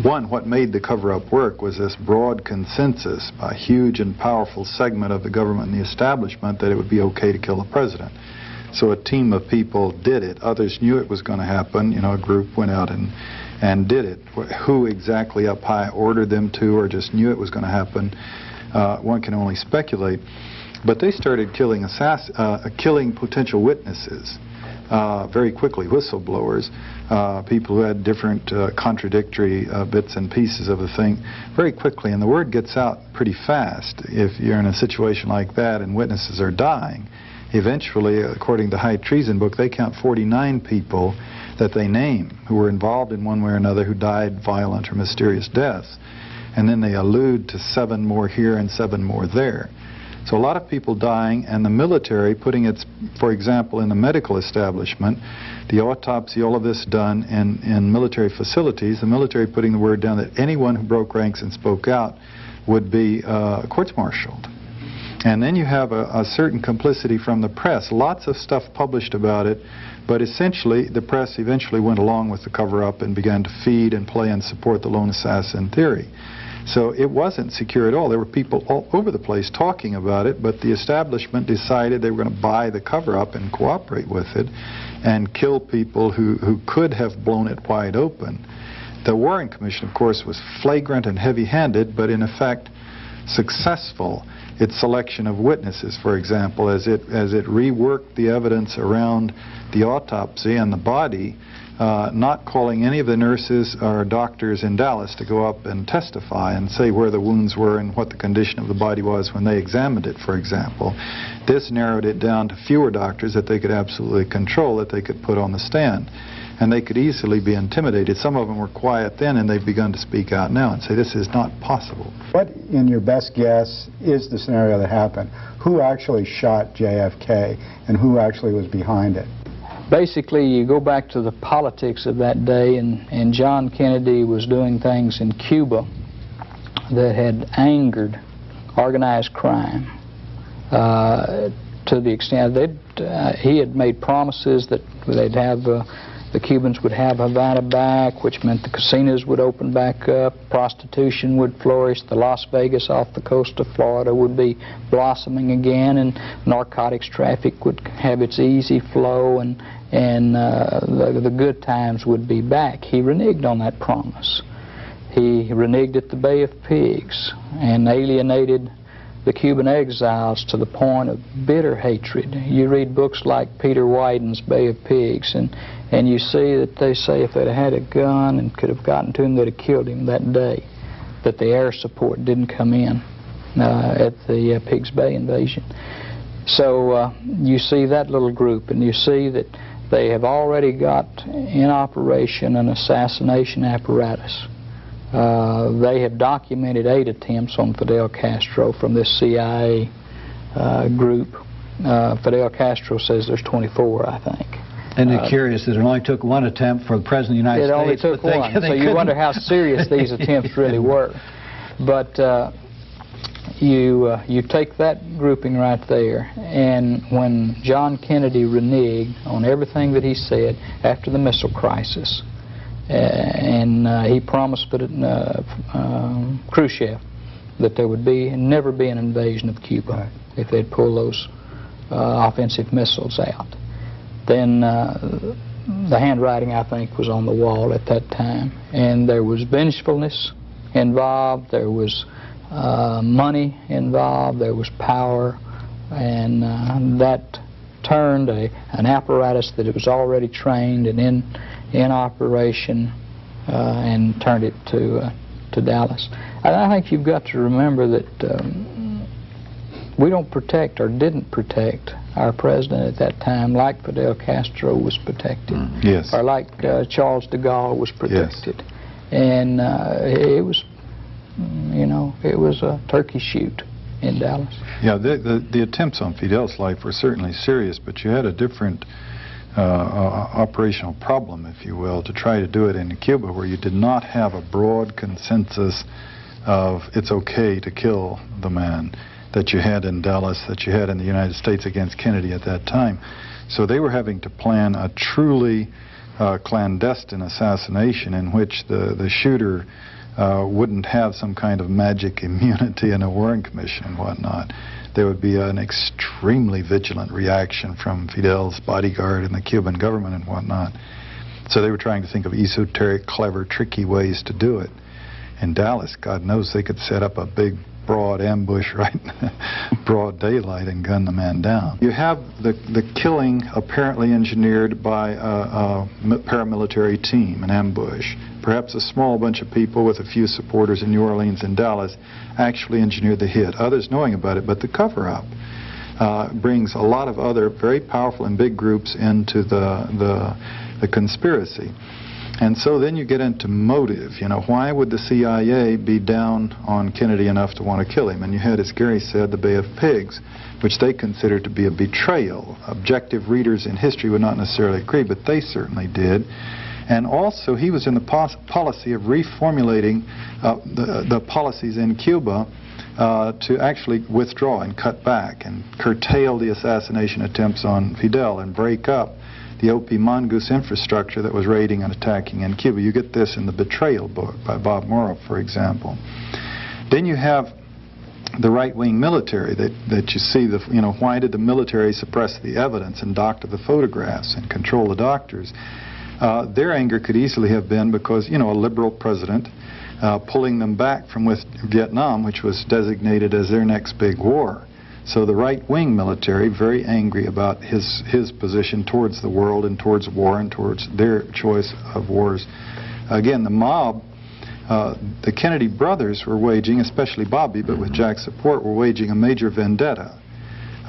One, what made the cover-up work was this broad consensus by a huge and powerful segment of the government and the establishment that it would be okay to kill the president. So a team of people did it. Others knew it was going to happen. A group went out and did it. Who exactly up high ordered them to or just knew it was going to happen, one can only speculate. But they started killing potential witnesses very quickly, whistleblowers, people who had different contradictory bits and pieces of the thing very quickly. And the word gets out pretty fast if you're in a situation like that and witnesses are dying. Eventually, according to the high treason book, they count 49 people that they name who were involved in one way or another who died violent or mysterious deaths. And then they allude to 7 more here and 7 more there. So a lot of people dying, and the military putting its, for example, in the medical establishment, the autopsy, all of this done in military facilities, the military putting the word down that anyone who broke ranks and spoke out would be courts-martialed. And then you have a certain complicity from the press. Lots of stuff published about it But essentially, the press eventually went along with the cover-up and began to feed and play and support the lone assassin theory. So it wasn't secure at all. There were people all over the place talking about it, but the establishment decided they were going to buy the cover-up and cooperate with it and kill people who could have blown it wide open. The Warren Commission, of course, was flagrant and heavy-handed, but in effect successful. Its selection of witnesses, for example, as it reworked the evidence around the autopsy and the body, not calling any of the nurses or doctors in Dallas to go up and testify and say where the wounds were and what the condition of the body was when they examined it, for example. This narrowed it down to fewer doctors that they could absolutely control, that they could put on the stand. And they could easily be intimidated. Some of them were quiet then, and they've begun to speak out now and say this is not possible. What, in your best guess, is the scenario that happened? Who actually shot JFK, and who actually was behind it? Basically, you go back to the politics of that day, and John Kennedy was doing things in Cuba that had angered organized crime to the extent that he had made promises that they'd have the Cubans would have Havana back, which meant the casinos would open back up, prostitution would flourish, the Las Vegas off the coast of Florida would be blossoming again, and narcotics traffic would have its easy flow, and the good times would be back. He reneged on that promise. He reneged at the Bay of Pigs and alienated the Cuban exiles to the point of bitter hatred. You read books like Peter Wyden's Bay of Pigs, and you see that they say if they'd had a gun and could have gotten to him, they'd have killed him that day, that the air support didn't come in at the Pigs Bay invasion. So you see that little group, and you see that they have already got in operation an assassination apparatus. They have documented 8 attempts on Fidel Castro from this CIA group. Fidel Castro says there's 24, I think. Isn't it curious that it only took 1 attempt for the President of the United States? It only took one, so you wonder how serious these attempts really were. But you take that grouping right there, and when John Kennedy reneged on everything that he said after the missile crisis, and he promised Khrushchev that there would never be an invasion of Cuba if they'd pull those offensive missiles out. Then the handwriting, I think, was on the wall at that time, and there was vengefulness involved, there was money involved, there was power, and that turned an apparatus that it was already trained and in operation and turned it to Dallas. And I think you've got to remember that we don't protect or didn't protect our president at that time like Fidel Castro was protected, yes, or like Charles de Gaulle was protected. Yes. And it was, you know, it was a turkey shoot in Dallas. Yeah, the attempts on Fidel's life were certainly serious, but you had a different operational problem, if you will, to try to do it in Cuba, where you did not have a broad consensus of it's okay to kill the man that you had in Dallas, that you had in the United States against Kennedy at that time. So they were having to plan a truly clandestine assassination in which the shooter wouldn't have some kind of magic immunity in a Warren Commission and whatnot. There would be an extremely vigilant reaction from Fidel's bodyguard and the Cuban government and whatnot. So they were trying to think of esoteric, clever, tricky ways to do it. In Dallas, God knows they could set up a big, broad ambush right broad daylight and gun the man down. You have the killing apparently engineered by a paramilitary team, an ambush. Perhaps a small bunch of people with a few supporters in New Orleans and Dallas actually engineered the hit, others knowing about it, but the cover-up brings a lot of other very powerful and big groups into the conspiracy. And so then you get into motive. You know, why would the CIA be down on Kennedy enough to want to kill him? And you had, as Gary said, the Bay of Pigs, which they considered to be a betrayal. Objective readers in history would not necessarily agree, but they certainly did. And also, he was in the policy of reformulating the policies in Cuba to actually withdraw and cut back and curtail the assassination attempts on Fidel and break up the OP Mongoose infrastructure that was raiding and attacking in Cuba. You get this in the Betrayal book by Bob Morrow, for example. Then you have the right-wing military that you see, why did the military suppress the evidence and doctor the photographs and control the doctors? Their anger could easily have been because, a liberal president pulling them back from Vietnam, which was designated as their next big war. So the right-wing military, very angry about his position towards the world and towards war and towards their choice of wars. Again, the mob, the Kennedy brothers were waging, especially Bobby, but with Jack's support, were waging a major vendetta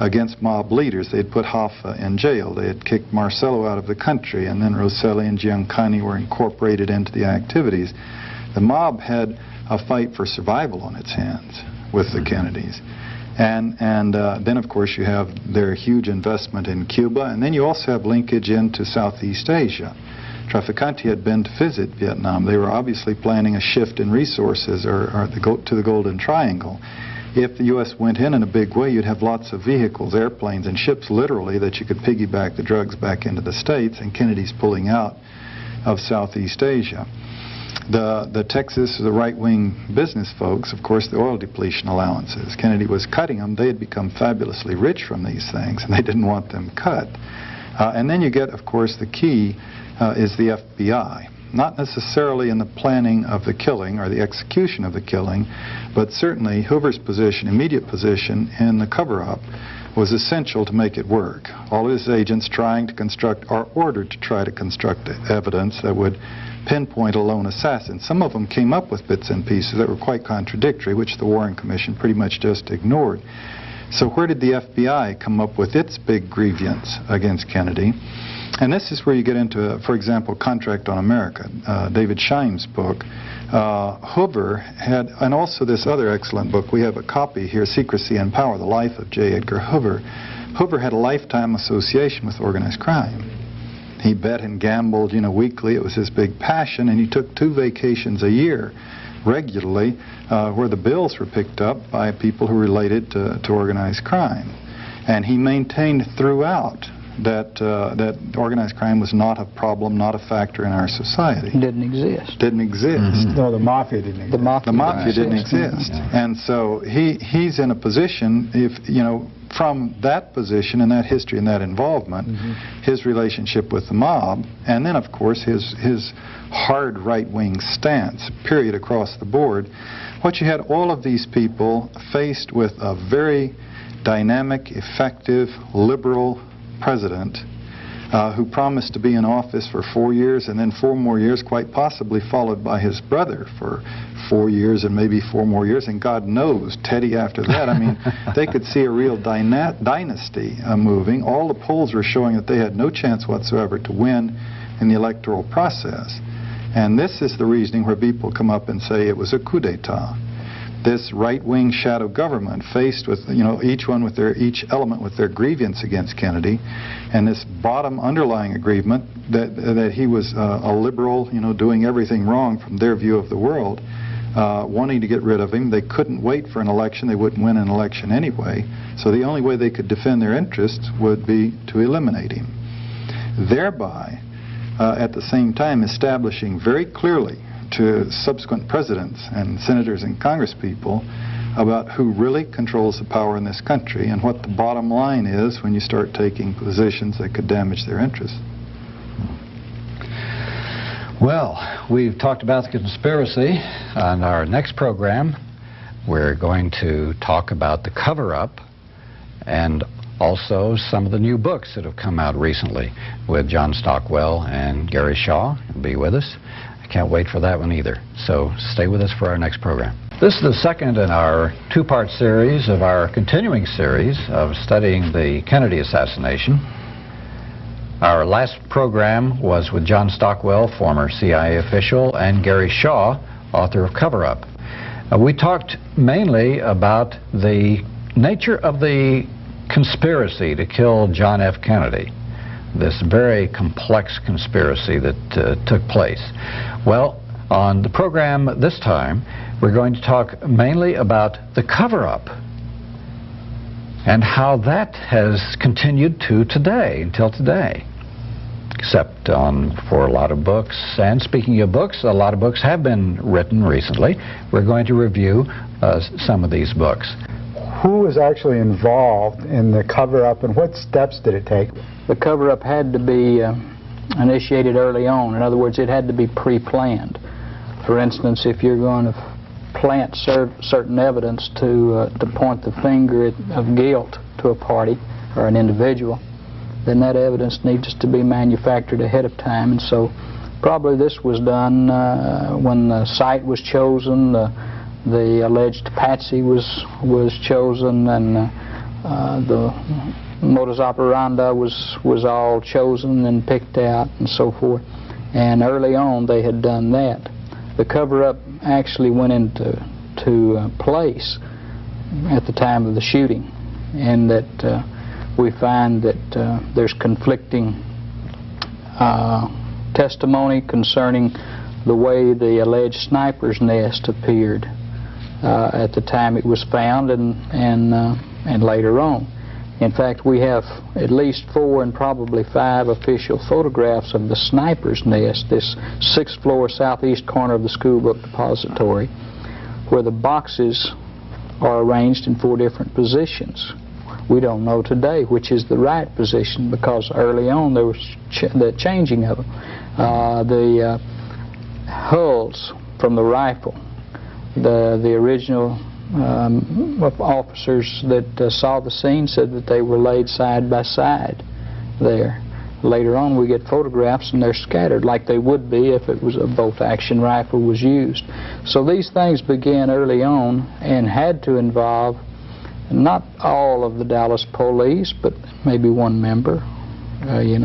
against mob leaders. They had put Hoffa in jail. They had kicked Marcello out of the country, and then Rosselli and Giancani were incorporated into the activities. The mob had a fight for survival on its hands with the Kennedys. And then, of course, you have their huge investment in Cuba, and then you also have linkage into Southeast Asia. Trafficante had been to visit Vietnam. They were obviously planning a shift in resources to the Golden Triangle. If the U.S. went in a big way, you'd have lots of vehicles, airplanes, and ships, literally, that you could piggyback the drugs back into the States, and Kennedy's pulling out of Southeast Asia. The Texas, the right-wing business folks, of course, the oil depletion allowances. Kennedy was cutting them. They had become fabulously rich from these things, and they didn't want them cut. And then you get, of course, the key is the FBI. Not necessarily in the planning of the killing or the execution of the killing, but certainly Hoover's position, immediate position in the cover-up was essential to make it work. All of his agents trying to construct, or ordered to try to construct evidence that would pinpoint a lone assassin. Some of them came up with bits and pieces that were quite contradictory, which the Warren Commission pretty much just ignored. So where did the FBI come up with its big grievance against Kennedy? And this is where you get into, for example, Contract on America, David Shime's book. Hoover had, and also this other excellent book, we have a copy here, Secrecy and Power, The Life of J. Edgar Hoover. Hoover had a lifetime association with organized crime. He bet and gambled, weekly. It was his big passion, and he took 2 vacations a year regularly where the bills were picked up by people who related to organized crime. And he maintained throughout that organized crime was not a problem, not a factor in our society. Didn't exist. Didn't exist. No, the Mafia didn't exist. The Mafia didn't exist. And so he's in a position, from that position and that history and that involvement, his relationship with the mob, and then, of course, his hard right-wing stance, period, across the board. What you had all of these people faced with a very dynamic, effective, liberal president who promised to be in office for 4 years and then 4 more years, quite possibly followed by his brother for 4 years and maybe 4 more years, and God knows, Teddy after that. I mean, they could see a real dynasty moving. All the polls were showing that they had no chance whatsoever to win in the electoral process. And this is the reasoning where people come up and say it was a coup d'etat. This right-wing shadow government faced with, each element with their grievance against Kennedy, and this bottom underlying agreement that he was a liberal, doing everything wrong from their view of the world, wanting to get rid of him. They couldn't wait for an election. They wouldn't win an election anyway. So the only way they could defend their interests would be to eliminate him, thereby at the same time establishing very clearly to subsequent presidents and senators and congresspeople about who really controls the power in this country and what the bottom line is when you start taking positions that could damage their interests. Well, we've talked about the conspiracy. On our next program, we're going to talk about the cover-up and also some of the new books that have come out recently with John Stockwell and Gary Shaw. He'll be with us. Can't wait for that one either. So stay with us for our next program. This is the second in our 2-part series of our continuing series of studying the Kennedy assassination. Our last program was with John Stockwell, former CIA official, and Gary Shaw, author of Cover Up. We talked mainly about the nature of the conspiracy to kill John F. Kennedy, this very complex conspiracy that took place. Well, on the program this time, we're going to talk mainly about the cover-up and how that has continued to today, until today. except for a lot of books. And speaking of books, a lot of books have been written recently. We're going to review some of these books. Who was actually involved in the cover-up, and what steps did it take? The cover-up had to be initiated early on. In other words, it had to be pre-planned. For instance, if you're going to plant certain evidence to point the finger of guilt to a party or an individual, then that evidence needs to be manufactured ahead of time. And so probably this was done when the site was chosen, the alleged patsy was chosen, and the modus operandi was all chosen and picked out and so forth. And early on they had done that. The cover-up actually went into place at the time of the shooting, and that we find that there's conflicting testimony concerning the way the alleged sniper's nest appeared at the time it was found and later on. In fact, we have at least 4 and probably 5 official photographs of the sniper's nest, this 6th floor southeast corner of the school book depository, where the boxes are arranged in 4 different positions. We don't know today which is the right position, because early on there was the changing of them. The hulls from the rifle, the original officers that saw the scene said that they were laid side by side there. Later on we get photographs and they're scattered like they would be if it was a bolt-action rifle was used. So these things began early on and had to involve not all of the Dallas police, but maybe one member,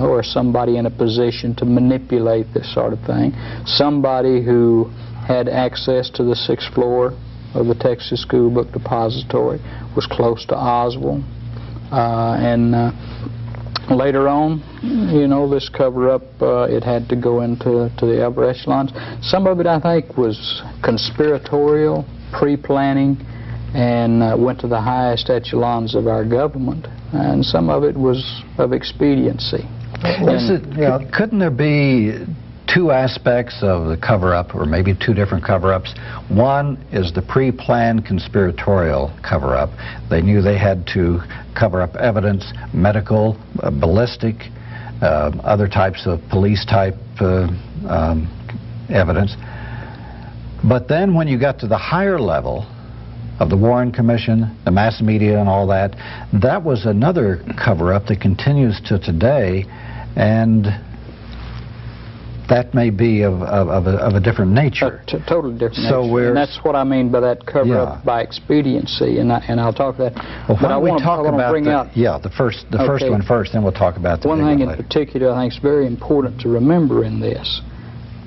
or somebody in a position to manipulate this sort of thing. Somebody who had access to the 6th floor of the Texas School Book Depository, was close to Oswald, and later on, this cover-up, it had to go into the upper echelons. Some of it, I think, was conspiratorial, pre-planning, and went to the highest echelons of our government, and some of it was of expediency. Couldn't there be 2 aspects of the cover-up, or maybe 2 different cover-ups? One is the pre-planned conspiratorial cover-up. They knew they had to cover up evidence, medical, ballistic, other types of police-type evidence. But then when you got to the higher level of the Warren Commission, the mass media and all that, that was another cover-up that continues to today, and that may be of a different nature. Totally different nature. And that's what I mean by that cover-up by expediency, and I'll talk about that. Well, why don't we talk about the first one first, then we'll talk about the one thing in particular I think is very important to remember in this,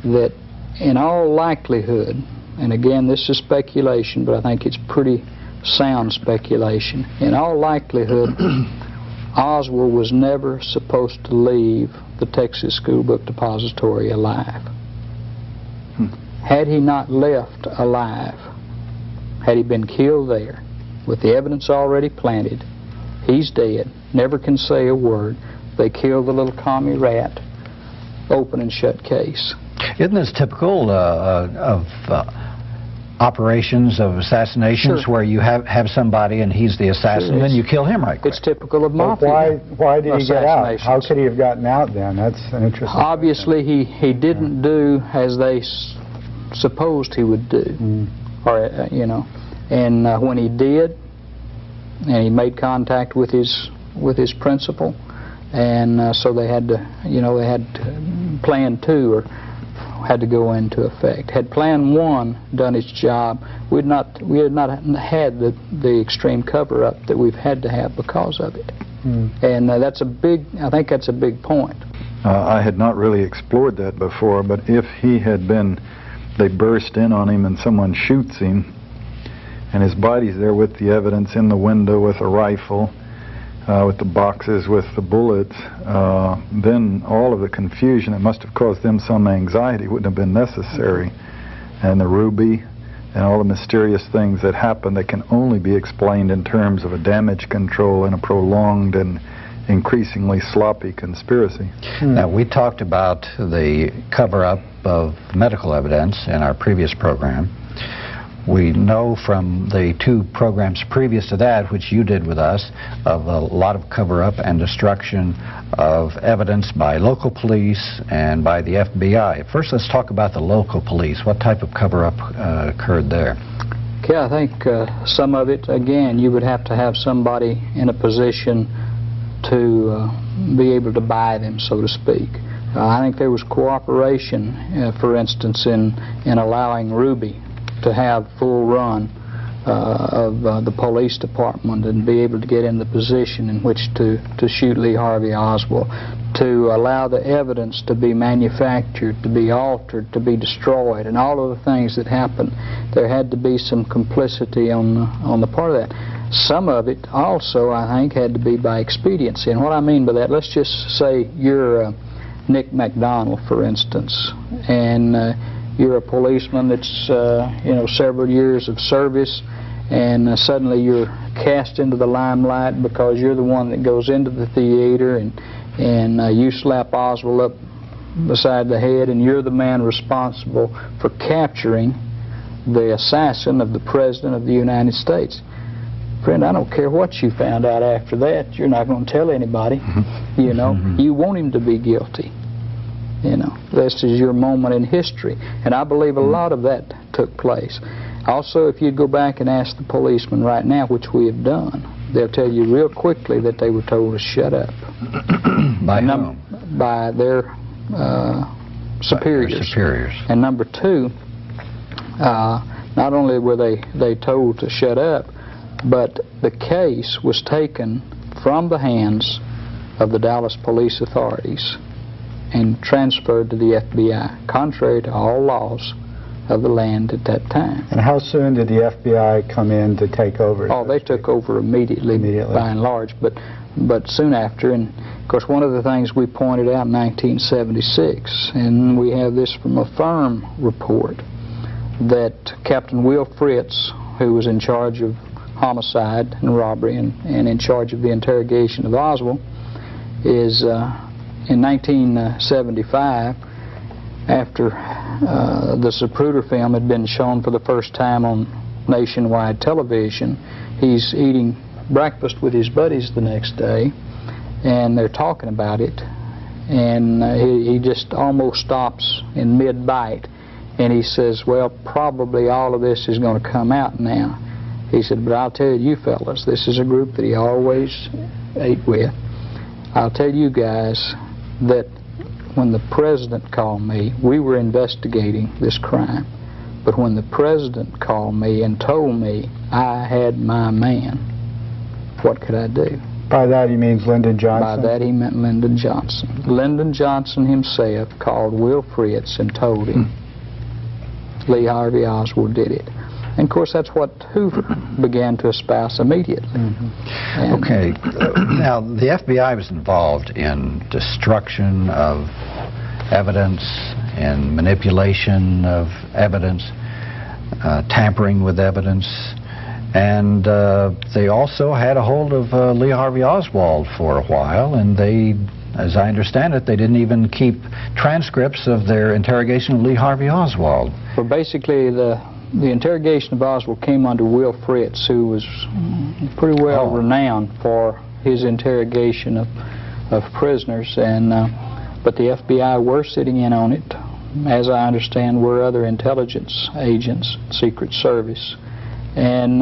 that in all likelihood, and again this is speculation, but I think it's pretty sound speculation, in all likelihood Oswald was never supposed to leave the Texas School Book Depository alive. Had he not left alive, had he been killed there, with the evidence already planted, he's dead, never can say a word, they killed the little commie rat, open and shut case. Isn't this typical of operations of assassinations, where you have somebody and he's the assassin, and you kill him right quick? It's typical of mafia. Why did he get out? How could he have gotten out then? That's an interesting Obviously he didn't do as they supposed he would do, or and when he did, and he made contact with his principal, and so they had to plan 2 or had to go into effect. Had Plan 1 done its job, we had not had the extreme cover-up that we've had to have because of it. And I think that's a big point. I had not really explored that before, but if he had been, they burst in on him and someone shoots him, and his body's there with the evidence in the window with a rifle, with the boxes with the bullets, then all of the confusion that must have caused them some anxiety wouldn't have been necessary. And the ruby and all the mysterious things that happen that can only be explained in terms of a damage control and a prolonged and increasingly sloppy conspiracy. Now, we talked about the cover-up of medical evidence in our previous program. We know from the 2 programs previous to that, which you did with us, of a lot of cover-up and destruction of evidence by local police and by the FBI. First, let's talk about the local police. What type of cover-up occurred there? Okay, I think some of it, again, you would have to have somebody in a position to be able to buy them, so to speak. I think there was cooperation, for instance, in allowing Ruby to have full run of the police department and be able to get in the position in which to shoot Lee Harvey Oswald, to allow the evidence to be manufactured, to be altered, to be destroyed, and all of the things that happened. There had to be some complicity on the part of that. Some of it also, I think, had to be by expediency. And what I mean by that, let's just say you're Nick McDonald, for instance, and you're a policeman that's several years of service, and suddenly you're cast into the limelight because you're the one that goes into the theater and you slap Oswald up beside the head, and you're the man responsible for capturing the assassin of the President of the United States. Friend, I don't care what you found out after that. You're not going to tell anybody. You know, you want him to be guilty. You know, this is your moment in history, and I believe a lot of that took place. Also, if you'd go back and ask the policemen right now, which we have done, they'll tell you real quickly that they were told to shut up. By whom? By their superiors. By their superiors. And number 2, not only were they told to shut up, but the case was taken from the hands of the Dallas police authorities and transferred to the FBI, contrary to all laws of the land at that time. And how soon did the FBI come in to take over? Oh, they took over immediately, by and large, but soon after. And of course, one of the things we pointed out in 1976, and we have this from a firm report, that Captain Will Fritz, who was in charge of homicide and robbery and in charge of the interrogation of Oswald, is in 1975, after the Zapruder film had been shown for the first time on nationwide television, he's eating breakfast with his buddies the next day, and they're talking about it, and he just almost stops in mid-bite, and he says, well, probably all of this is going to come out now. He said, but I'll tell you fellas, this is a group that he always ate with. I'll tell you guys that when the president called me, we were investigating this crime. But when the president called me and told me I had my man, what could I do? By that he means Lyndon Johnson? By that he meant Lyndon Johnson. Lyndon Johnson himself called Will Fritz and told him Lee Harvey Oswald did it. And of course that's what Hoover began to espouse immediately. Okay, now the FBI was involved in destruction of evidence and manipulation of evidence, tampering with evidence, and they also had a hold of Lee Harvey Oswald for a while, and they, as I understand it, they didn't even keep transcripts of their interrogation of Lee Harvey Oswald. Well, basically the interrogation of Oswald came under Will Fritz, who was pretty well renowned for his interrogation of prisoners, and but the FBI were sitting in on it. As I understand, were other intelligence agents, Secret Service, and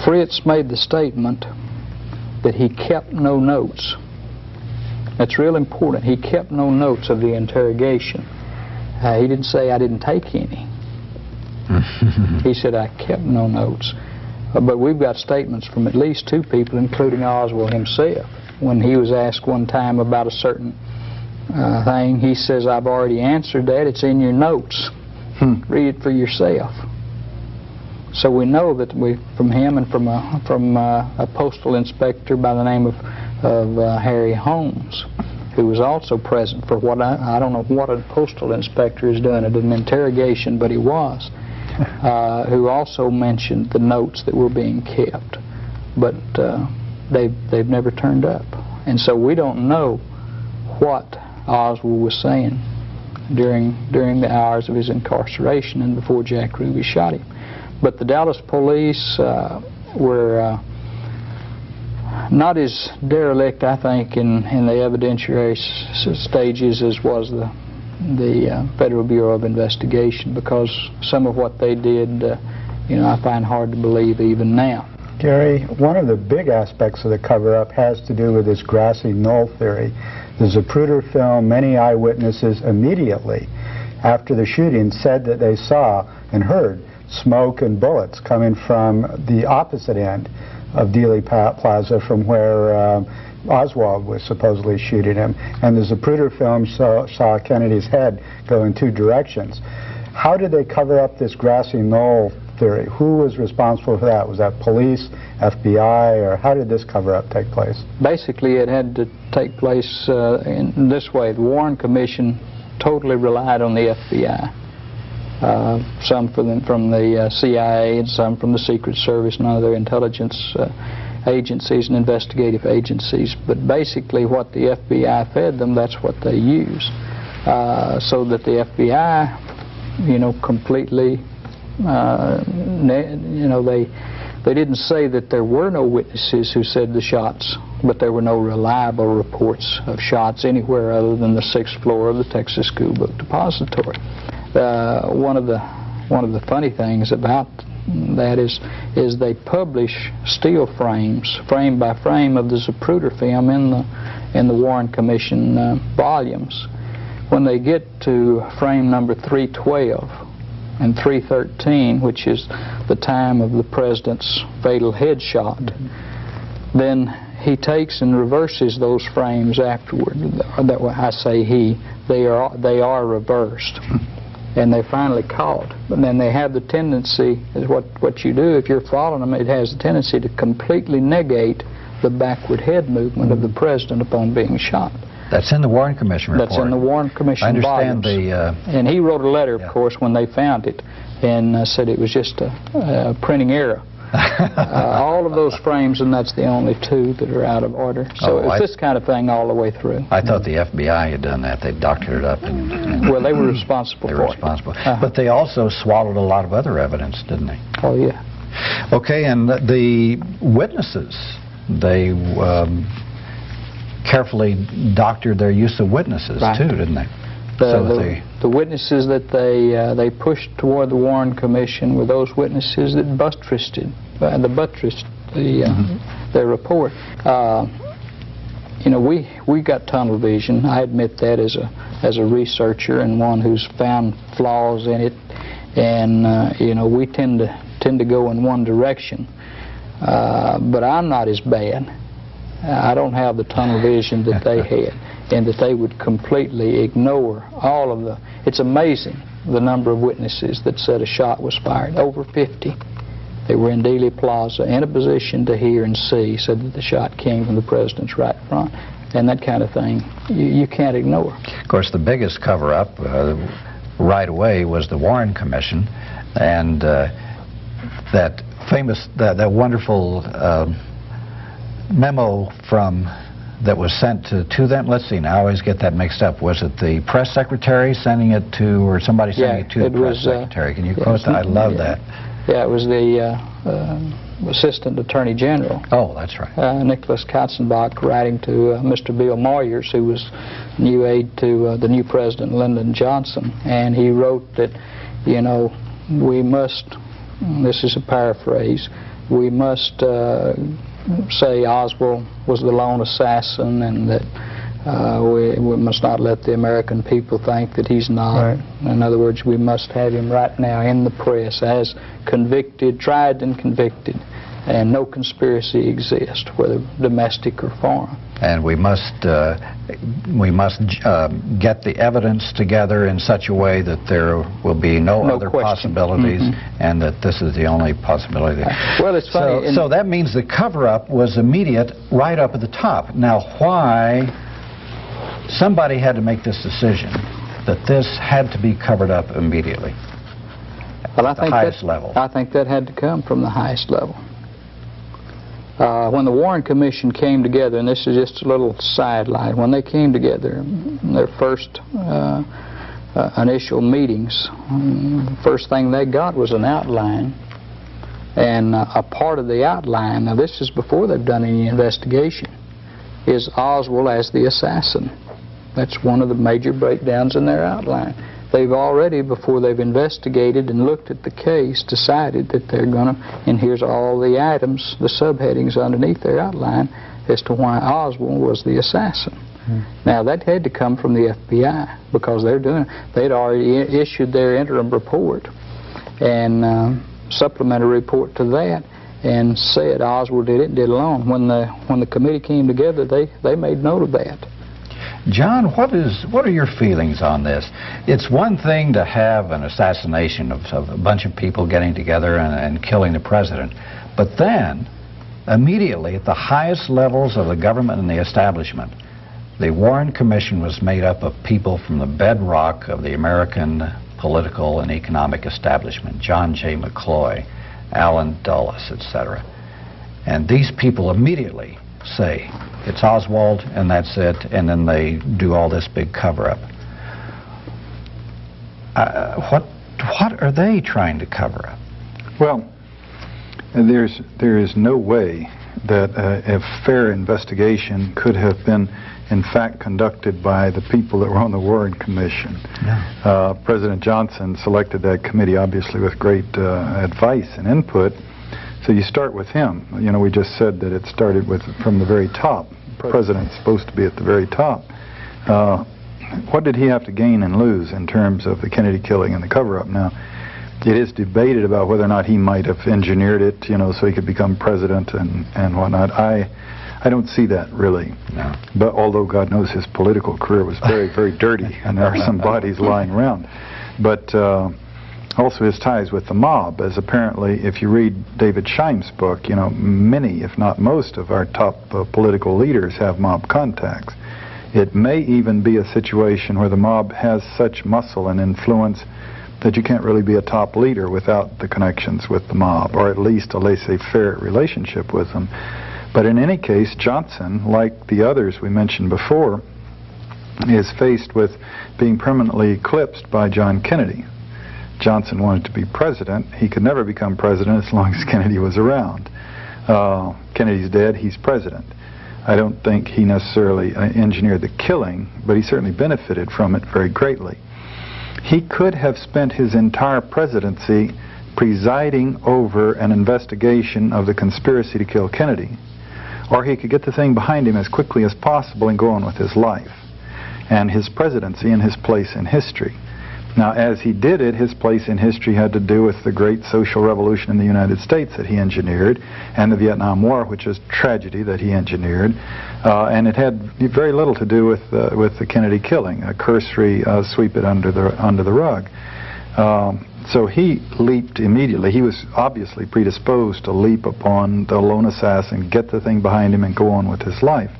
Fritz made the statement that he kept no notes. That's real important. He kept no notes of the interrogation. He didn't say I didn't take any. He said I kept no notes. But we've got statements from at least 2 people, including Oswald himself. When he was asked one time about a certain thing, he says, I've already answered that. It's in your notes. Read it for yourself. So we know that from him and from a postal inspector by the name of Harry Holmes, who was also present for what I don't know what a postal inspector is doing at an interrogation, but he was, who also mentioned the notes that were being kept. But they've never turned up. And so we don't know what Oswald was saying during the hours of his incarceration and before Jack Ruby shot him. But the Dallas police were not as derelict, I think, in the evidentiary stages as was the Federal Bureau of Investigation, because some of what they did, I find hard to believe even now. Gary, one of the big aspects of the cover-up has to do with this grassy knoll theory. The Zapruder film, many eyewitnesses immediately after the shooting said that they saw and heard smoke and bullets coming from the opposite end of Dealey Plaza from where Oswald was supposedly shooting him. And the Zapruder film saw Kennedy's head go in two directions. How did they cover up this grassy knoll theory? Who was responsible for that? Was that police, FBI, or how did this cover-up take place? Basically, it had to take place in this way. The Warren Commission totally relied on the FBI. Some from the CIA and some from the Secret Service and other intelligence agencies and investigative agencies. But basically what the FBI fed them, that's what they used. So that the FBI, completely, they didn't say that there were no witnesses who said the shots, but there were no reliable reports of shots anywhere other than the 6th floor of the Texas School Book Depository. One of the funny things about that is they publish still frames, frame by frame, of the Zapruder film in the Warren Commission volumes. When they get to frame number 312 and 313, which is the time of the president's fatal headshot, then he takes and reverses those frames afterward. I say he. They are reversed. And they're finally caught. But then they have the tendency, is what you do if you're following them, it has the tendency to completely negate the backward head movement of the president upon being shot. That's in the Warren Commission report. That's in the Warren Commission I understand volumes. And he wrote a letter, of course, when they found it, and said it was just a printing error. All of those frames, and that's the only two that are out of order. So it's this kind of thing all the way through. I thought the FBI had done that. They doctored it up. Well, they were responsible for it. They were responsible. But they also swallowed a lot of other evidence, didn't they? Oh, yeah. Okay, and the witnesses, they carefully doctored their use of witnesses, too, didn't they? The witnesses that they pushed toward the Warren Commission were those witnesses that buttressed their report. We got tunnel vision. I admit that as a researcher and one who's found flaws in it, and we tend to go in one direction. But I'm not as bad. I don't have the tunnel vision that they had, and that they would completely ignore all of the... It's amazing the number of witnesses that said a shot was fired. Over 50. They were in Dealey Plaza in a position to hear and see, said that the shot came from the president's right front. And that kind of thing you can't ignore. Of course, the biggest cover-up right away was the Warren Commission, and that wonderful memo that was sent to them. Let's see, now I always get that mixed up. Was it the press secretary sending it to, or somebody sending it to the press secretary? Can you quote that? I love that. Yeah, it was the Assistant Attorney General. Oh, that's right. Nicholas Katzenbach writing to Mr. Bill Moyers, who was new aide to the new President Lyndon Johnson, and he wrote that, we must, this is a paraphrase, we must say Oswald was the lone assassin, and that we must not let the American people think that he's not. Right. In other words, we must have him right now in the press as convicted, tried and convicted, and no conspiracy exists, whether domestic or foreign. And we must get the evidence together in such a way that there will be no other possibilities, and that this is the only possibility. Well, it's funny. So that means the cover-up was immediate right up at the top. Now, why somebody had to make this decision that this had to be covered up immediately at the highest level? I think that had to come from the highest level. When the Warren Commission came together, and this is just a little sidelight, when they came together, their first initial meetings, the first thing they got was an outline. And a part of the outline, now this is before they've done any investigation, is Oswald as the assassin. That's one of the major breakdowns in their outline. They've already, before they've investigated and looked at the case, decided that they're going to, and here's all the items, the subheadings underneath their outline as to why Oswald was the assassin. Now that had to come from the FBI because they'd already issued their interim report and supplementary report to that and said Oswald did it, did alone. When the committee came together, they made note of that. John, what are your feelings on this? It's one thing to have an assassination of a bunch of people getting together and killing the president, but then immediately at the highest levels of the government and the establishment, the Warren Commission was made up of people from the bedrock of the American political and economic establishment, John J. McCloy, Allen Dulles, etc. And these people immediately say, it's Oswald and that's it, and then they do all this big cover-up. What are they trying to cover up? Well, there is no way that a fair investigation could have been in fact conducted by the people that were on the Warren Commission. Yeah. President Johnson selected that committee obviously with great advice and input. So you start with him. You know, we just said that it started from the very top. The president's supposed to be at the very top. What did he have to gain and lose in terms of the Kennedy killing and the cover-up? Now, it is debated about whether or not he might have engineered it, you know, so he could become president and whatnot. I don't see that, really. No. But although God knows his political career was very, very dirty, and there are some bodies lying around. But also his ties with the mob, as apparently, if you read David Scheim's book, you know, many, if not most, of our top political leaders have mob contacts. It may even be a situation where the mob has such muscle and influence that you can't really be a top leader without the connections with the mob, or at least a laissez-faire relationship with them. But in any case, Johnson, like the others we mentioned before, is faced with being permanently eclipsed by John Kennedy. Johnson wanted to be president. He could never become president as long as Kennedy was around. Kennedy's dead, he's president. I don't think he necessarily engineered the killing, but he certainly benefited from it very greatly. He could have spent his entire presidency presiding over an investigation of the conspiracy to kill Kennedy, or he could get the thing behind him as quickly as possible and go on with his life and his presidency and his place in history. Now, as he did it, his place in history had to do with the great social revolution in the United States that he engineered, and the Vietnam War, which is tragedy that he engineered, and it had very little to do with the Kennedy killing, a cursory sweep it under the rug. So he leaped immediately. He was obviously predisposed to leap upon the lone assassin, get the thing behind him, and go on with his life.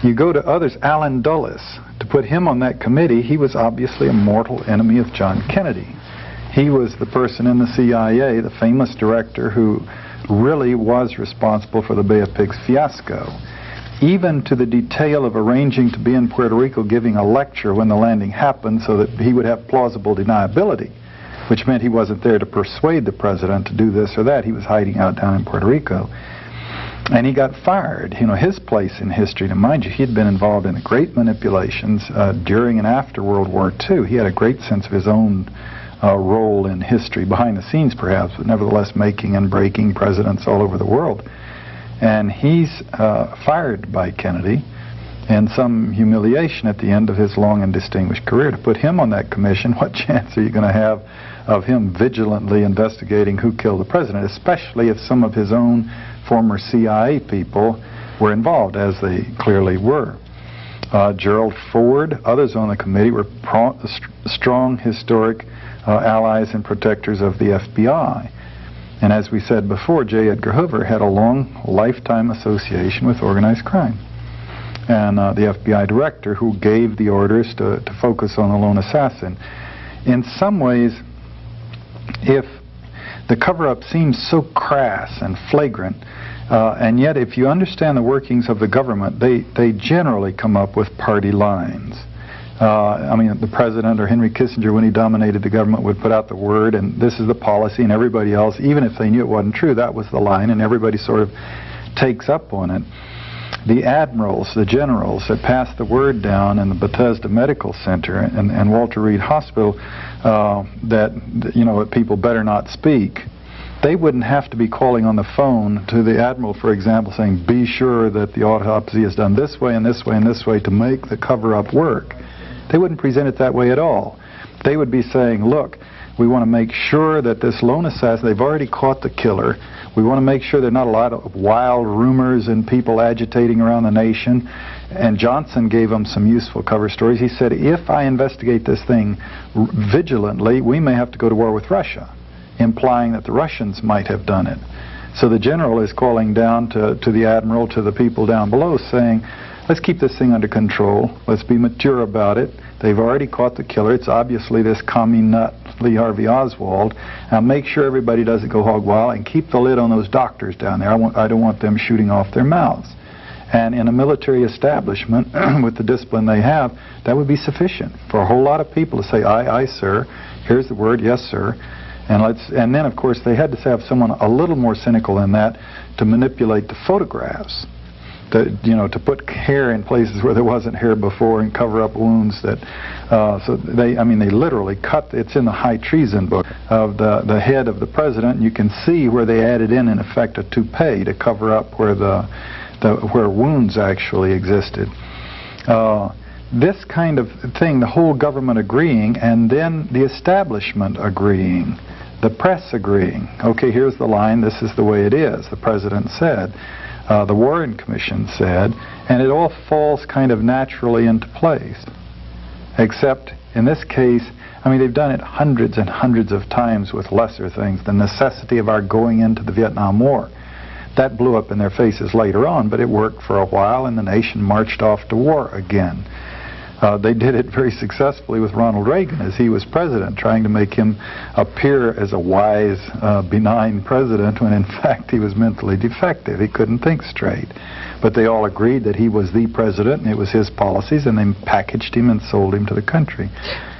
You go to others, Allen Dulles. To put him on that committee, he was obviously a mortal enemy of John Kennedy. He was the person in the CIA, the famous director, who really was responsible for the Bay of Pigs fiasco, even to the detail of arranging to be in Puerto Rico giving a lecture when the landing happened so that he would have plausible deniability, which meant he wasn't there to persuade the president to do this or that. He was hiding out down in Puerto Rico. And he got fired. You know, his place in history, to mind you, he had been involved in great manipulations during and after World War II. He had a great sense of his own role in history, behind the scenes perhaps, but nevertheless making and breaking presidents all over the world. And he's fired by Kennedy in some humiliation at the end of his long and distinguished career. To put him on that commission, what chance are you going to have of him vigilantly investigating who killed the president, especially if some of his own former CIA people were involved, as they clearly were. Gerald Ford, others on the committee, were strong historic allies and protectors of the FBI. And as we said before, J. Edgar Hoover had a long lifetime association with organized crime. And the FBI director who gave the orders to focus on the lone assassin. In some ways, if The cover-up seems so crass and flagrant, and yet if you understand the workings of the government, they generally come up with party lines. I mean, the president or Henry Kissinger, when he dominated the government, would put out the word, and this is the policy, and everybody else, even if they knew it wasn't true, that was the line, and everybody sort of takes up on it. The admirals, the generals that passed the word down in the Bethesda Medical Center and Walter Reed Hospital that, you know, people better not speak, they wouldn't have to be calling on the phone to the admiral, for example, saying, be sure that the autopsy is done this way and this way and this way to make the cover-up work. They wouldn't present it that way at all. They would be saying, look, we want to make sure that this lone assassin, they've already caught the killer. We want to make sure there are not a lot of wild rumors and people agitating around the nation. And Johnson gave them some useful cover stories. He said, if I investigate this thing vigilantly, we may have to go to war with Russia, implying that the Russians might have done it. So the general is calling down to the admiral, to the people down below, saying, let's keep this thing under control. Let's be mature about it. They've already caught the killer. It's obviously this commie nut, Lee Harvey Oswald. Now make sure everybody doesn't go hog wild, and keep the lid on those doctors down there. I don't want them shooting off their mouths. And in a military establishment, with the discipline they have, that would be sufficient for a whole lot of people to say, aye, aye, sir. Here's the word, yes, sir. And then, of course, they had to have someone a little more cynical than that to manipulate the photographs. To put hair in places where there wasn't hair before and cover up wounds that, so they literally cut, it's in the high treason book of the head of the president, and you can see where they added in effect, a toupee to cover up where where wounds actually existed. This kind of thing, the whole government agreeing, and then the establishment agreeing, the press agreeing. Okay, here's the line, this is the way it is, the president said. The Warren Commission said, and it all falls kind of naturally into place. Except in this case, I mean, they've done it hundreds and hundreds of times with lesser things. The necessity of our going into the Vietnam War. That blew up in their faces later on, but it worked for a while, and the nation marched off to war again. They did it very successfully with Ronald Reagan as he was president, trying to make him appear as a wise, benign president when in fact he was mentally defective. He couldn't think straight. But they all agreed that he was the president and it was his policies, and they packaged him and sold him to the country.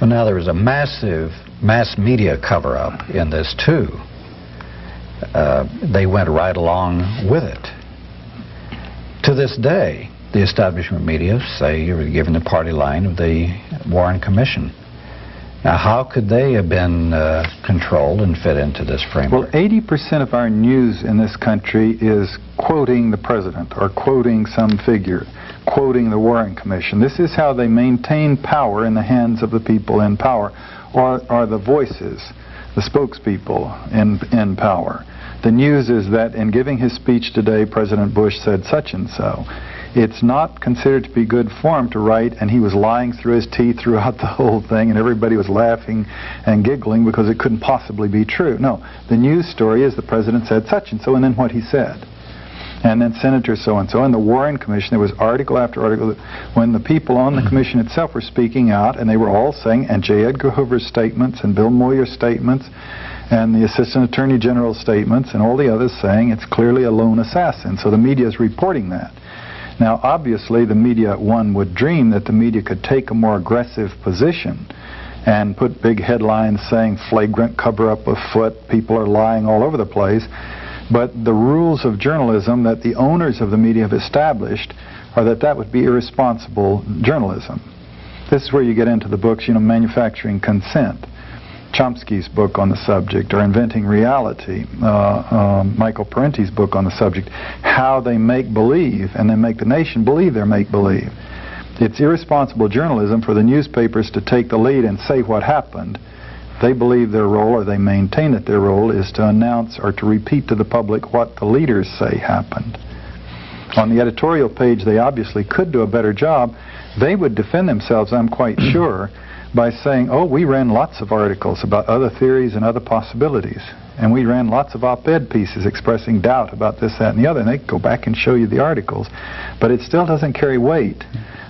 Well, now there was a massive mass media cover-up in this too. They went right along with it. To this day, the establishment media say you were given the party line of the Warren Commission. Now, how could they have been controlled and fit into this framework? Well, 80% of our news in this country is quoting the president or quoting some figure, quoting the Warren Commission. This is how they maintain power in the hands of the people in power, or the voices, the spokespeople in power. The news is that in giving his speech today, President Bush said such and so. It's not considered to be good form to write, and he was lying through his teeth throughout the whole thing, and everybody was laughing and giggling because it couldn't possibly be true. No, the news story is the president said such and so, and then what he said. And then Senator so-and-so, and the Warren Commission, there was article after article, when the people on the commission itself were speaking out, and they were all saying, and J. Edgar Hoover's statements, and Bill Moyer's statements, and the Assistant Attorney General's statements, and all the others saying it's clearly a lone assassin. So the media is reporting that. Now, obviously, the media, one would dream that the media could take a more aggressive position and put big headlines saying flagrant cover-up afoot, people are lying all over the place. But the rules of journalism that the owners of the media have established are that that would be irresponsible journalism. This is where you get into the books, Manufacturing Consent. Chomsky's book on the subject, or Inventing Reality, Michael Parenti's book on the subject, how they make believe, and then make the nation believe they're make-believe. It's irresponsible journalism for the newspapers to take the lead and say what happened. They believe their role, or they maintain that their role, is to announce or to repeat to the public what the leaders say happened. On the editorial page, they obviously could do a better job. They would defend themselves, I'm quite sure, by saying, oh, we ran lots of articles about other theories and other possibilities. And we ran lots of op-ed pieces expressing doubt about this, that, and the other. And they go back and show you the articles. But it still doesn't carry weight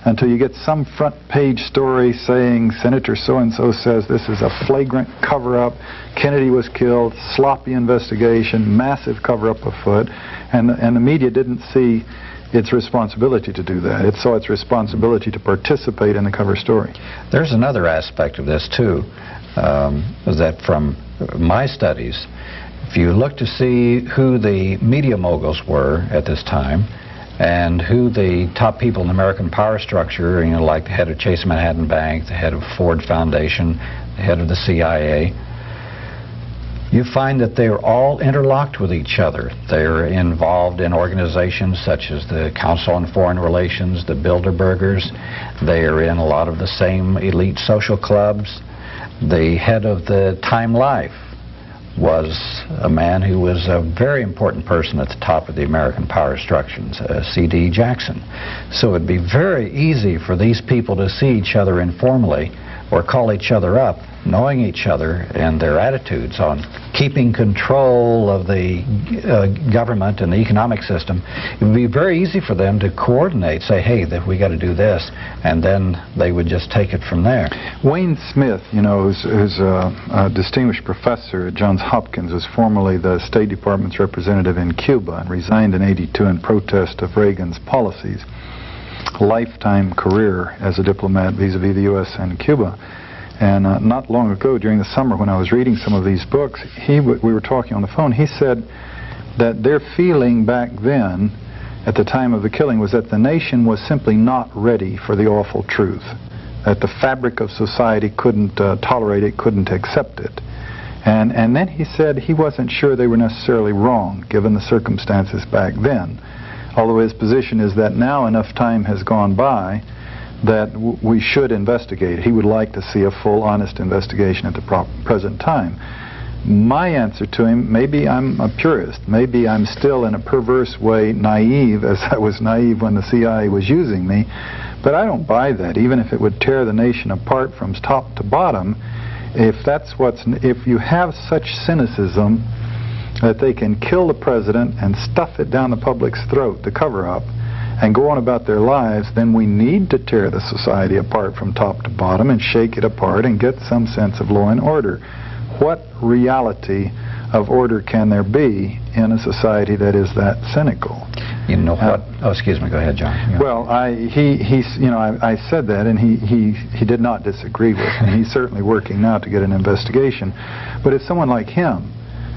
until you get some front page story saying Senator so-and-so says this is a flagrant cover-up, Kennedy was killed, sloppy investigation, massive cover-up afoot, and the media didn't see its responsibility to do that. It saw its responsibility to participate in the cover story. There's another aspect of this too, that from my studies, if you look to see who the media moguls were at this time and who the top people in the American power structure, you know, like the head of Chase Manhattan Bank, the head of Ford Foundation, the head of the CIA, you find that they're all interlocked with each other. They're involved in organizations such as the Council on Foreign Relations, the Bilderbergers. They are in a lot of the same elite social clubs. The head of the Time Life was a man who was a very important person at the top of the American power structures, C.D. Jackson. So it'd be very easy for these people to see each other informally or call each other up, knowing each other and their attitudes on keeping control of the government and the economic system. It would be very easy for them to coordinate, say, hey, we got to do this, and then they would just take it from there. Wayne Smith, you know, who's a distinguished professor at Johns Hopkins, was formerly the State Department's representative in Cuba and resigned in '82 in protest of Reagan's policies. Lifetime career as a diplomat vis-a-vis the U.S. and Cuba. And not long ago, during the summer, when I was reading some of these books, we were talking on the phone. He said that their feeling back then, at the time of the killing, was that the nation was simply not ready for the awful truth, that the fabric of society couldn't tolerate it, couldn't accept it. And then he said he wasn't sure they were necessarily wrong, given the circumstances back then. Although his position is that now enough time has gone by that we should investigate. He would like to see a full, honest investigation at the present time. My answer to him, maybe I'm a purist, maybe I'm still in a perverse way naive, as I was naive when the CIA was using me, but I don't buy that. Even if it would tear the nation apart from top to bottom, if you have such cynicism that they can kill the president and stuff it down the public's throat, the cover-up, and go on about their lives, then we need to tear the society apart from top to bottom and shake it apart and get some sense of law and order. What reality of order can there be in a society that is that cynical? You know what? Oh, excuse me. Go ahead, John. Yeah. Well, I said that, and he did not disagree with me. He's certainly working now to get an investigation. But if someone like him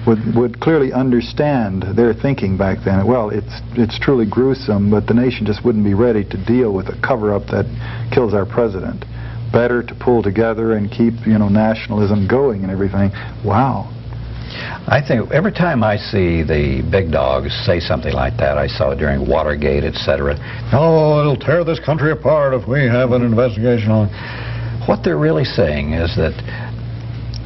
would clearly understand their thinking back then, well, it's truly gruesome, but the nation just wouldn't be ready to deal with a cover-up that kills our president. Better to pull together and keep, nationalism going and everything. Wow. I think every time I see the big dogs say something like that, I saw it during Watergate, etc. Oh, it'll tear this country apart if we have an investigation on. What they're really saying is that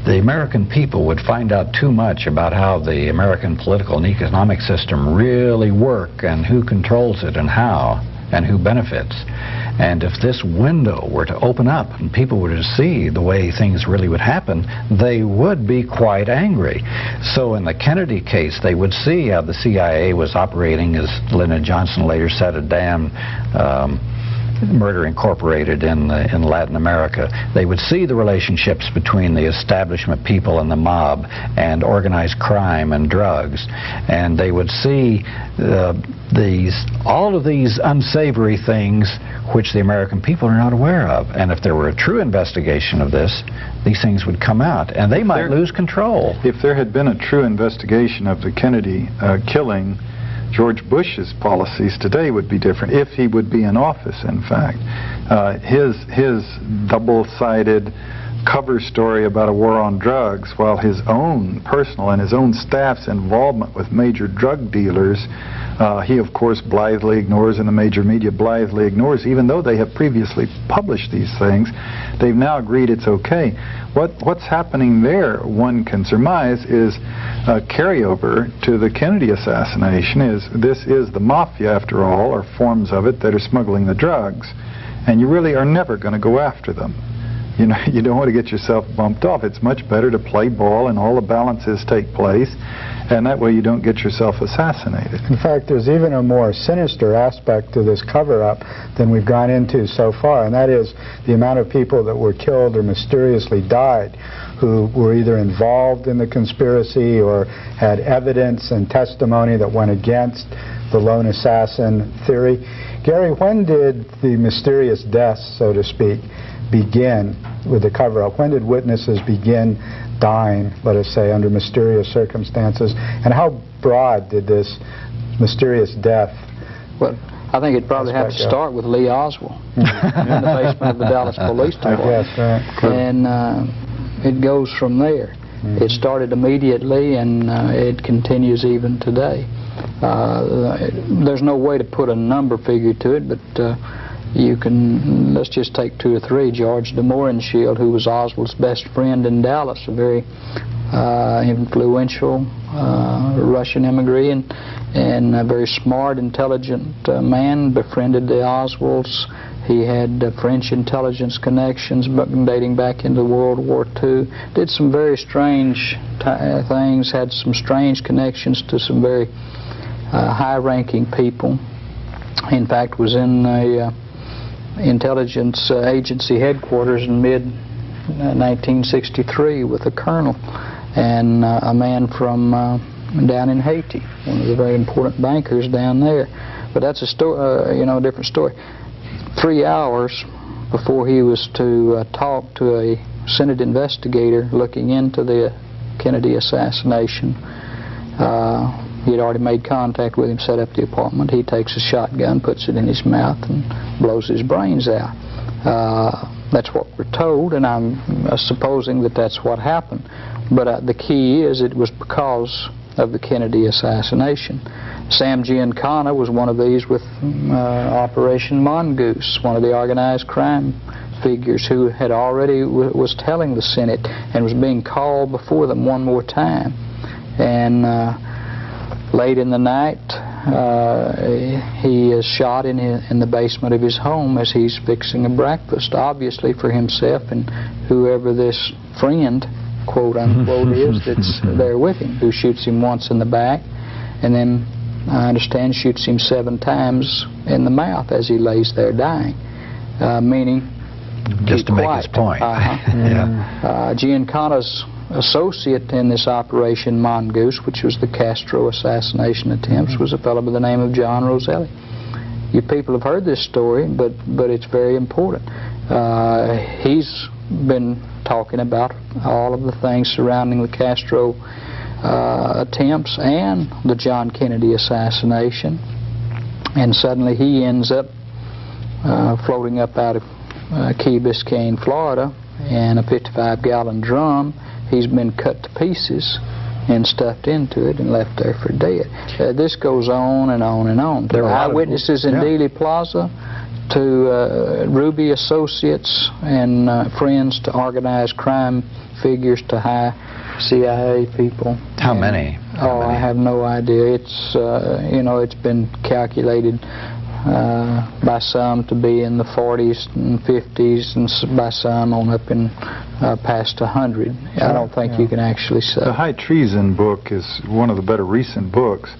the American people would find out too much about how the American political and economic system really work and who controls it and how and who benefits. And if this window were to open up and people were to see the way things really would happen, they would be quite angry. So in the Kennedy case, they would see how the CIA was operating, as Lyndon Johnson later said, a damn murder incorporated in Latin America. They would see the relationships between the establishment people and the mob and organized crime and drugs, and they would see all of these unsavory things which the American people are not aware of. And if there were a true investigation of this, these things would come out, and they might lose control. If there had been a true investigation of the Kennedy killing, George Bush's policies today would be different, if he would be in office, in fact. His double-sided cover story about a war on drugs, while his own personal and his own staff's involvement with major drug dealers, he of course blithely ignores, and the major media blithely ignores, even though they have previously published these things. They've now agreed it's okay. What's happening there, one can surmise, is a carryover to the Kennedy assassination. This is the mafia, after all, or forms of it, that are smuggling the drugs, and you really are never going to go after them. You know, you don't want to get yourself bumped off. It's much better to play ball and all the balances take place, and that way you don't get yourself assassinated. In fact, there's even a more sinister aspect to this cover-up than we've gone into so far, and that is the amount of people that were killed or mysteriously died who were either involved in the conspiracy or had evidence and testimony that went against the lone assassin theory. Gary, when did the mysterious deaths, so to speak, begin with the cover-up? When did witnesses begin dying, let us say, under mysterious circumstances? And how broad did this mysterious death? Well, I think it'd probably have to start with Lee Oswald in the basement of the Dallas Police Department. I guess, right. And it goes from there. It started immediately, and it continues even today. There's no way to put a number figure to it, but you can, let's just take two or three. George de Mohrenschildt, who was Oswald's best friend in Dallas, a very influential Russian immigrant and a very smart, intelligent man, befriended the Oswalds. He had French intelligence connections dating back into World War II. Did some very strange things, had some strange connections to some very high-ranking people. In fact, was in a intelligence agency headquarters in mid-1963 with a colonel and a man from down in Haiti, one of the very important bankers down there. But that's a story, you know, a different story. 3 hours before he was to talk to a Senate investigator looking into the Kennedy assassination, he had already made contact with him, set up the apartment. He takes a shotgun, puts it in his mouth, and blows his brains out. That's what we're told, and I'm supposing that that's what happened. But the key is it was because of the Kennedy assassination. Sam Giancana was one of these with Operation Mongoose, one of the organized crime figures who had already was telling the Senate and was being called before them one more time. And late in the night, he is shot in the basement of his home as he's fixing a breakfast, obviously for himself and whoever this friend, quote unquote, is that's there with him, who shoots him once in the back and then, I understand, shoots him 7 times in the mouth as he lays there dying, meaning just to make his point. Giancana's associate in this Operation Mongoose, which was the Castro assassination attempts, was a fellow by the name of John Roselli. You people have heard this story, but it's very important. He's been talking about all of the things surrounding the Castro attempts and the John Kennedy assassination, and suddenly he ends up floating up out of Key Biscayne, Florida, in a 55-gallon drum. He's been cut to pieces and stuffed into it and left there for dead. This goes on and on and on. There are eyewitnesses in Dealey Plaza, to Ruby associates and friends, to organized crime figures, to high CIA people. How many? I have no idea. It's you know, it's been calculated by some to be in the 40s and 50s, and by some on up in past 100. I don't think you can actually say. The High Treason book is one of the better recent books.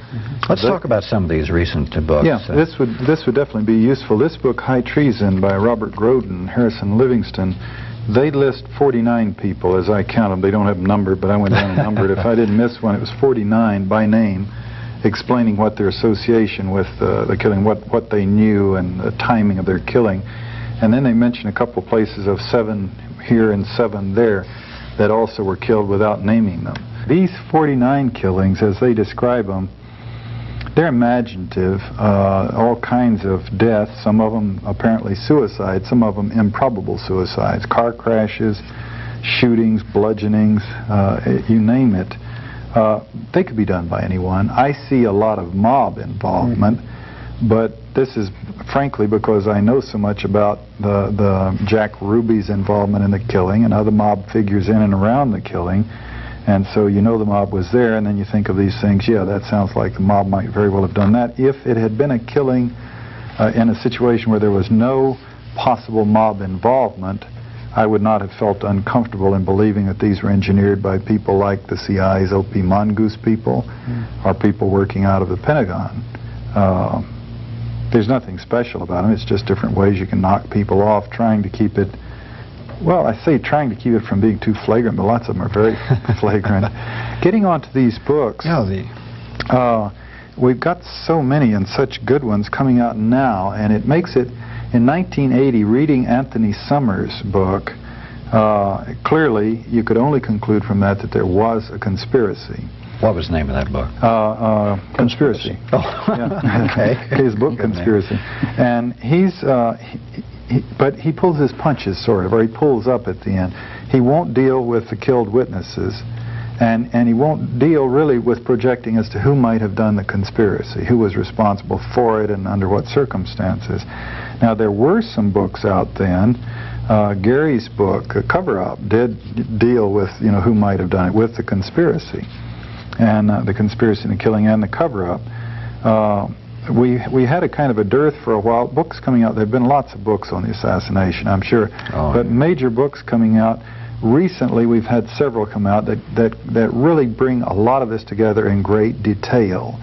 Let's talk about some of these recent books. Yeah, this would definitely be useful. This book, High Treason, by Robert Groden and Harrison Livingston, they list 49 people as I count them. They don't have them numbered, but I went down and numbered. If I didn't miss one, it was 49 by name, explaining what their association with the killing, what they knew and the timing of their killing. And then they mention a couple places of 7 here and 7 there that also were killed without naming them. These 49 killings, as they describe them, they're imaginative, all kinds of deaths, some of them apparently suicides, some of them improbable suicides, car crashes, shootings, bludgeonings, you name it. They could be done by anyone. I see a lot of mob involvement, but this is frankly because I know so much about the Jack Ruby's involvement in the killing and other mob figures in and around the killing. And so you know the mob was there, and then you think of these things, yeah, that sounds like the mob might very well have done that. If it had been a killing in a situation where there was no possible mob involvement, I would not have felt uncomfortable in believing that these were engineered by people like the CIA's O.P. Mongoose people or people working out of the Pentagon. There's nothing special about them. It's just different ways you can knock people off, trying to keep it, well, I say trying to keep it from being too flagrant, but lots of them are very flagrant. Getting onto these books, we've got so many and such good ones coming out now, and it makes it, in 1980, reading Anthony Summers' book, clearly you could only conclude from that that there was a conspiracy. What was the name of that book? Conspiracy. Oh, yeah. okay. His book, Conspiracy. And but he pulls his punches, sort of, or he pulls up at the end. He won't deal with the killed witnesses, and he won't deal really with projecting as to who might have done the conspiracy, who was responsible for it, and under what circumstances. Now, there were some books out then. Gary's book, Cover Up, did deal with, who might have done it, with the conspiracy, and the conspiracy and the killing and the cover-up. We had a kind of a dearth for a while. Books coming out, there have been lots of books on the assassination, I'm sure, but major books coming out. Recently, we've had several come out that really bring a lot of this together in great detail.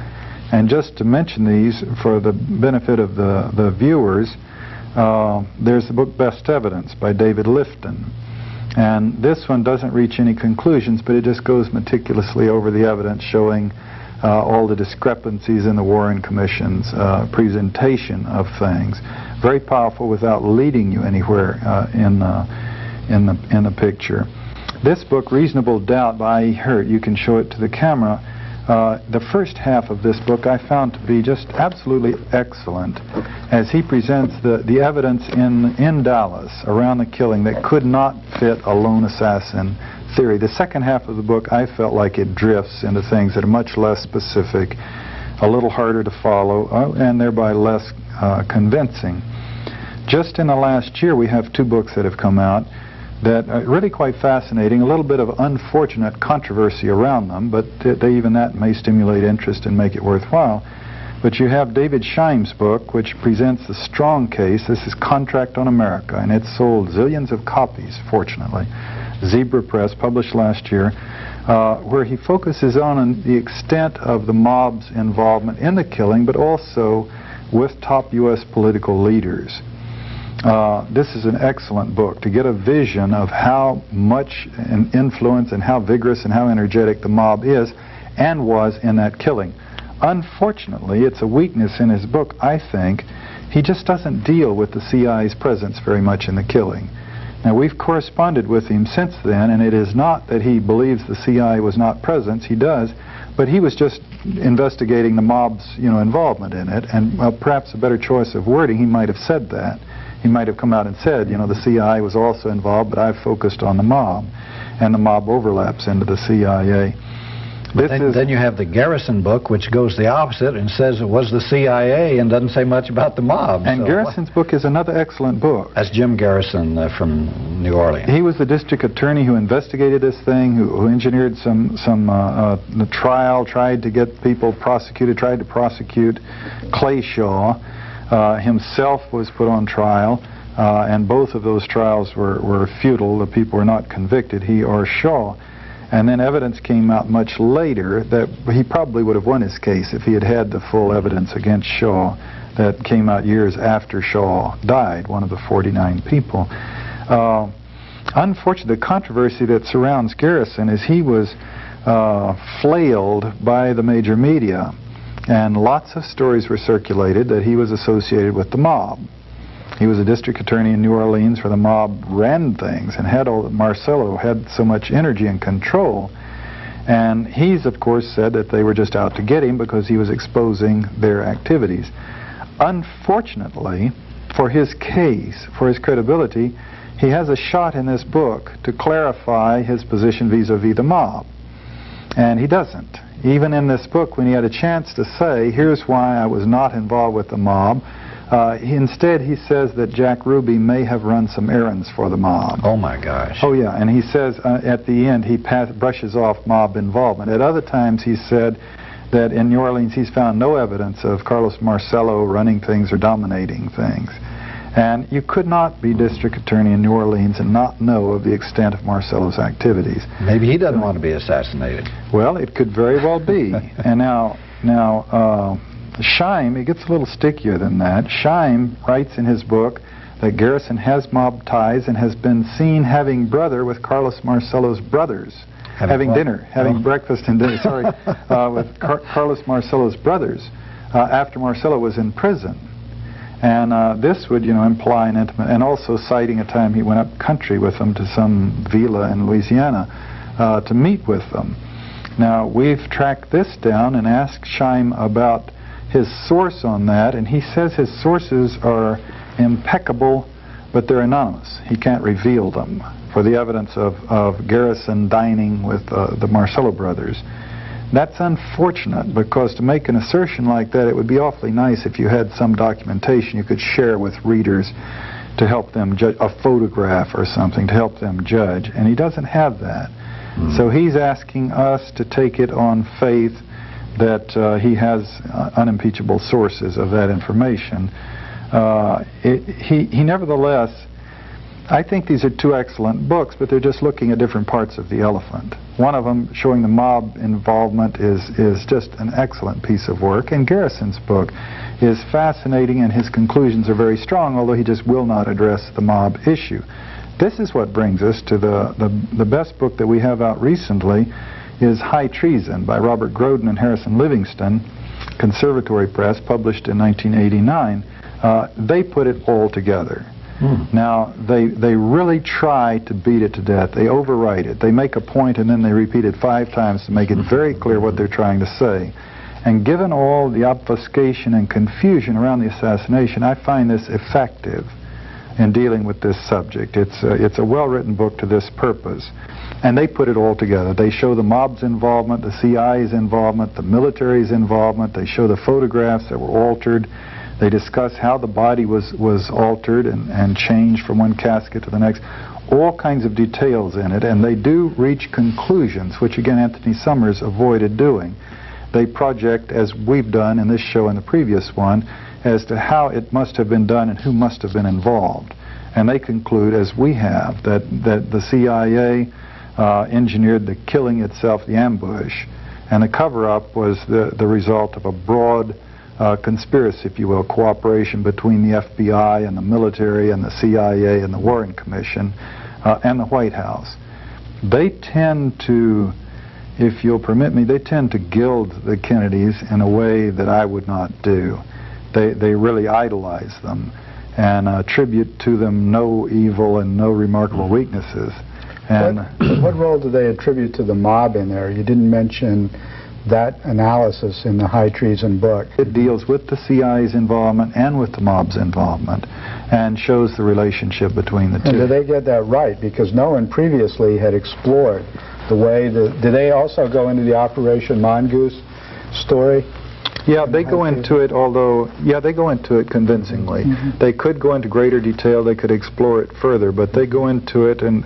And just to mention these for the benefit of the viewers, there's the book Best Evidence by David Lifton. And this one doesn't reach any conclusions, but it just goes meticulously over the evidence, showing all the discrepancies in the Warren Commission's presentation of things. Very powerful without leading you anywhere in the picture. This book, Reasonable Doubt by E. Hurt, you can show it to the camera. The first half of this book I found to be just absolutely excellent, as he presents the evidence in Dallas around the killing that could not fit a lone assassin theory. The second half of the book, I felt like it drifts into things that are much less specific, a little harder to follow, and thereby less convincing. Just in the last year, we have two books that have come out that are really quite fascinating, a little bit of unfortunate controversy around them, but even that may stimulate interest and make it worthwhile. But you have David Scheim's book, which presents a strong case. This is Contract on America, and it sold zillions of copies, fortunately. Zebra Press, published last year, where he focuses on the extent of the mob's involvement in the killing, but also with top U.S. political leaders. This is an excellent book to get a vision of how much an influence and how vigorous and how energetic the mob is and was in that killing. Unfortunately, it's a weakness in his book, I think. He just doesn't deal with the CIA's presence very much in the killing. Now, we've corresponded with him since then, and it is not that he believes the CIA was not present. He does, but he was just investigating the mob's involvement in it, and perhaps a better choice of wording, he might have said that. He might have come out and said, the CIA was also involved, but I've focused on the mob, and the mob overlaps into the CIA. Then you have the Garrison book, which goes the opposite and says it was the CIA and doesn't say much about the mob. And Garrison's book is another excellent book. That's Jim Garrison from New Orleans. He was the district attorney who investigated this thing, who engineered the trial, tried to get people prosecuted, tried to prosecute Clay Shaw. Himself was put on trial, and both of those trials were futile. The people were not convicted, he or Shaw. And then evidence came out much later that he probably would have won his case if he had had the full evidence against Shaw that came out years after Shaw died, one of the 49 people. Unfortunately, the controversy that surrounds Garrison is he was flailed by the major media, and lots of stories were circulated that he was associated with the mob. He was a district attorney in New Orleans where the mob ran things and Marcello had so much energy and control. And he's, of course, said that they were just out to get him because he was exposing their activities. Unfortunately, for his case, for his credibility, he has a shot in this book to clarify his position vis-a-vis the mob. And he doesn't. Even in this book, when he had a chance to say, here's why I was not involved with the mob, instead he says that Jack Ruby may have run some errands for the mob. Oh my gosh. Oh yeah, and he says at the end he brushes off mob involvement. At other times he said that in New Orleans he's found no evidence of Carlos Marcello running things or dominating things. And you could not be district attorney in New Orleans and not know of the extent of Marcello's activities. Maybe he doesn't want to be assassinated. Well, it could very well be. And now Scheim, it gets a little stickier than that. Scheim writes in his book that Garrison has mob ties and has been seen having brother with Carlos Marcello's brothers. Having breakfast and dinner, sorry, with Carlos Marcello's brothers after Marcello was in prison. And this would, imply an intimate, and also citing a time he went up country with them to some villa in Louisiana to meet with them. Now, we've tracked this down and asked Scheim about his source on that, and he says his sources are impeccable, but they're anonymous. He can't reveal them for the evidence of Garrison dining with the Marcello brothers. That's unfortunate, because to make an assertion like that, it would be awfully nice if you had some documentation you could share with readers to help them judge, a photograph or something to help them judge, and he doesn't have that. So he's asking us to take it on faith that he has unimpeachable sources of that information. He nevertheless, I think these are two excellent books, but they're just looking at different parts of the elephant. One of them, showing the mob involvement, is just an excellent piece of work, and Garrison's book is fascinating, and his conclusions are very strong, although he just will not address the mob issue. This is what brings us to the best book that we have out recently, is High Treason by Robert Groden and Harrison Livingston, Conservatory Press, published in 1989. They put it all together. Now, they really try to beat it to death. They overwrite it. They make a point and then they repeat it 5 times to make it very clear what they're trying to say. And given all the obfuscation and confusion around the assassination, I find this effective in dealing with this subject. It's a well-written book to this purpose. And they put it all together. They show the mob's involvement, the CIA's involvement, the military's involvement. They show the photographs that were altered. They discuss how the body was altered and changed from one casket to the next. All kinds of details in it, and they do reach conclusions, which again Anthony Summers avoided doing. They project, as we've done in this show and the previous one, as to how it must have been done and who must have been involved. And they conclude, as we have, that the CIA engineered the killing itself, the ambush, and the cover-up was the result of a broad conspiracy, if you will, cooperation between the FBI and the military and the CIA and the Warren Commission and the White House. They tend to, if you'll permit me, they tend to gild the Kennedys in a way that I would not do. They really idolize them and attribute to them no evil and no remarkable weaknesses. And what role do they attribute to the mob in there? You didn't mention that analysis in the High Treason book. It deals with the CIA's involvement and with the mob's involvement and shows the relationship between the two. And did they get that right? Because no one previously had explored the way did they also go into the Operation Mongoose story? Yeah, they go into it, they go into it convincingly. They could go into greater detail, they could explore it further, but they go into it, and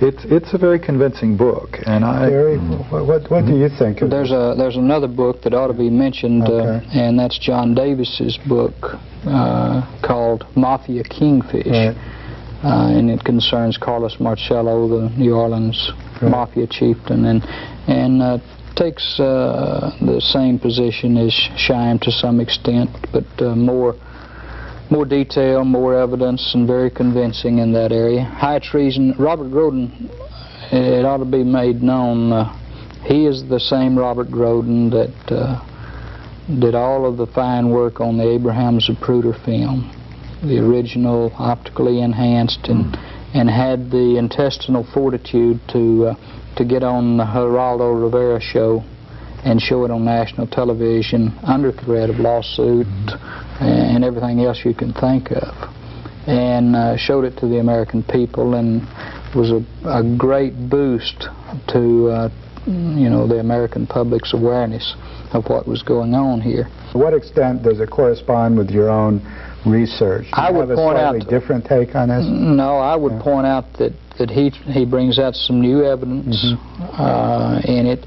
it's a very convincing book. And Gary, what do you think of There's another book that ought to be mentioned, and that's John Davis's book called Mafia Kingfish. And it concerns Carlos Marcello, the New Orleans Mafia chieftain, and takes the same position as Scheim to some extent, but more detail, more evidence, and very convincing in that area. High Treason, Robert Groden, it ought to be made known, he is the same Robert Groden that did all of the fine work on the Abraham Zapruder film, the original optically enhanced, and had the intestinal fortitude to get on the Geraldo Rivera show and show it on national television under threat of lawsuit and everything else you can think of, and showed it to the American people, and was a great boost to the American public's awareness of what was going on here. To what extent does it correspond with your own research? Do you have a slightly different take on this? No, I would point out that he brings out some new evidence in it.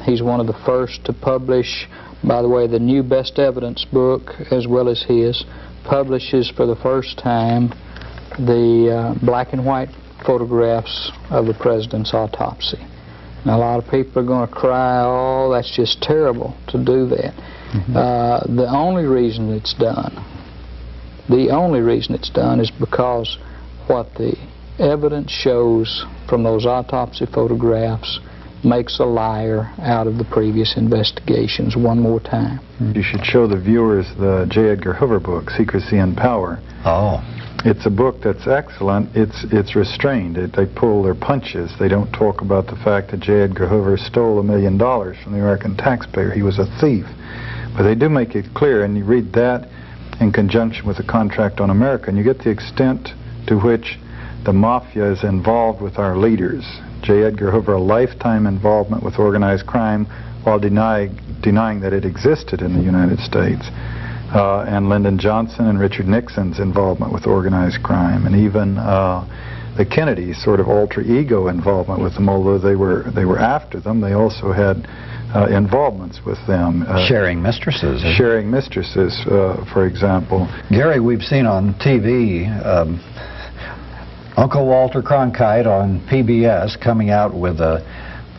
He's one of the first to publish, by the way, the new best evidence book, as well as his, publishes for the first time the black and white photographs of the president's autopsy. Now, a lot of people are going to cry, oh, that's just terrible to do that. The only reason it's done is because what the evidence shows from those autopsy photographs makes a liar out of the previous investigations one more time. You should show the viewers the J. Edgar Hoover book, Secrecy and Power. Oh. It's a book that's excellent. It's restrained. They pull their punches. They don't talk about the fact that J. Edgar Hoover stole $1 million from the American taxpayer. He was a thief. But they do make it clear, and you read that in conjunction with the Contract on America, and you get the extent to which the Mafia is involved with our leaders. J. Edgar Hoover, a lifetime involvement with organized crime while denying that it existed in the United States. And Lyndon Johnson and Richard Nixon's involvement with organized crime, and even the Kennedys' sort of alter ego involvement with them. Although they were after them, they also had involvements with them. Sharing mistresses. Sharing mistresses, for example. Gary, we've seen on TV Uncle Walter Cronkite on PBS coming out with a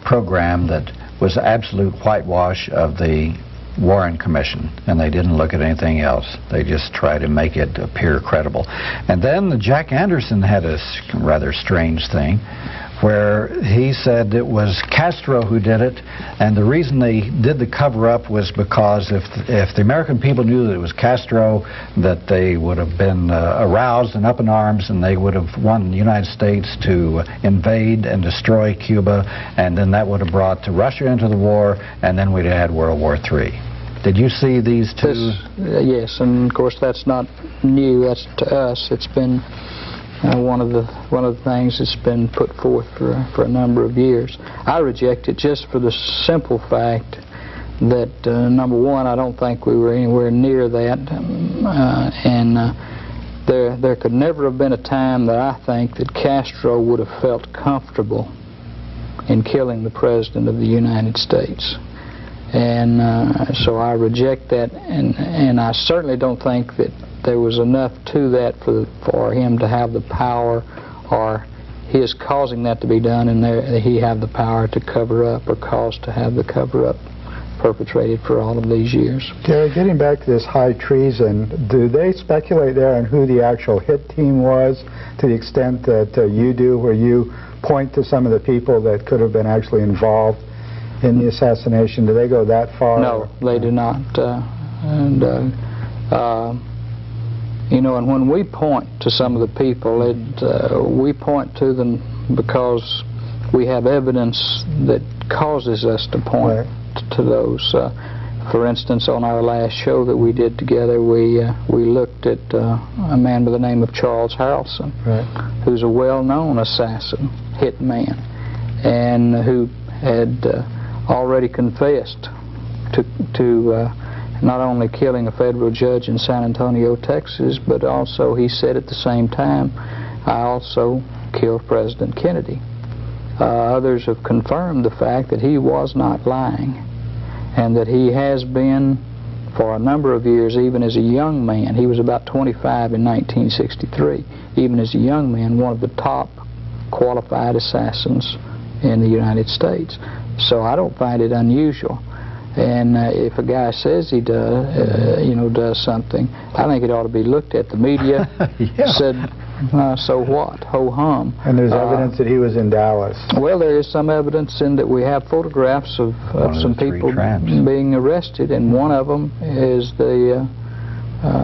program that was absolute whitewash of the Warren Commission, and they didn't look at anything else. They just tried to make it appear credible. And then Jack Anderson had a rather strange thing where he said it was Castro who did it, and the reason they did the cover-up was because if the American people knew that it was Castro, that they would have been aroused and up in arms, and they would have wanted the United States to invade and destroy Cuba, and then that would have brought Russia into the war, and then we'd have had World War III. Did you see these two? Yes, and of course that's not new. That's to us. It's been one of the things that's been put forth for a number of years. I reject it just for the simple fact that number one, I don't think we were anywhere near that, and there could never have been a time that I think that Castro would have felt comfortable in killing the President of the United States. And so I reject that, and I certainly don't think that there was enough to that for him to have the power, or his causing that to be done, and he have the power to cover up, or cause to have the cover-up perpetrated for all of these years. Gary, getting back to this high treason, do they speculate there on who the actual hit team was, to the extent that you do, where you point to some of the people that could have been actually involved in the assassination? Do they go that far? No, they do not. You know, and when we point to some of the people, we point to them because we have evidence that causes us to point to those. For instance, on our last show that we did together, we looked at a man by the name of Charles Harrelson, who's a well-known assassin, hit man, and who had already confessed to not only killing a federal judge in San Antonio, Texas, but also he said at the same time, I also killed President Kennedy. Others have confirmed the fact that he was not lying, and that he has been for a number of years, even as a young man. He was about 25 in 1963. Even as a young man, one of the top qualified assassins in the United States. So I don't find it unusual. And if a guy says he does something, I think it ought to be looked at. The media said, so what? Ho hum. And there's evidence that he was in Dallas. Well, there is some evidence in that we have photographs of some people being arrested, and one of them is the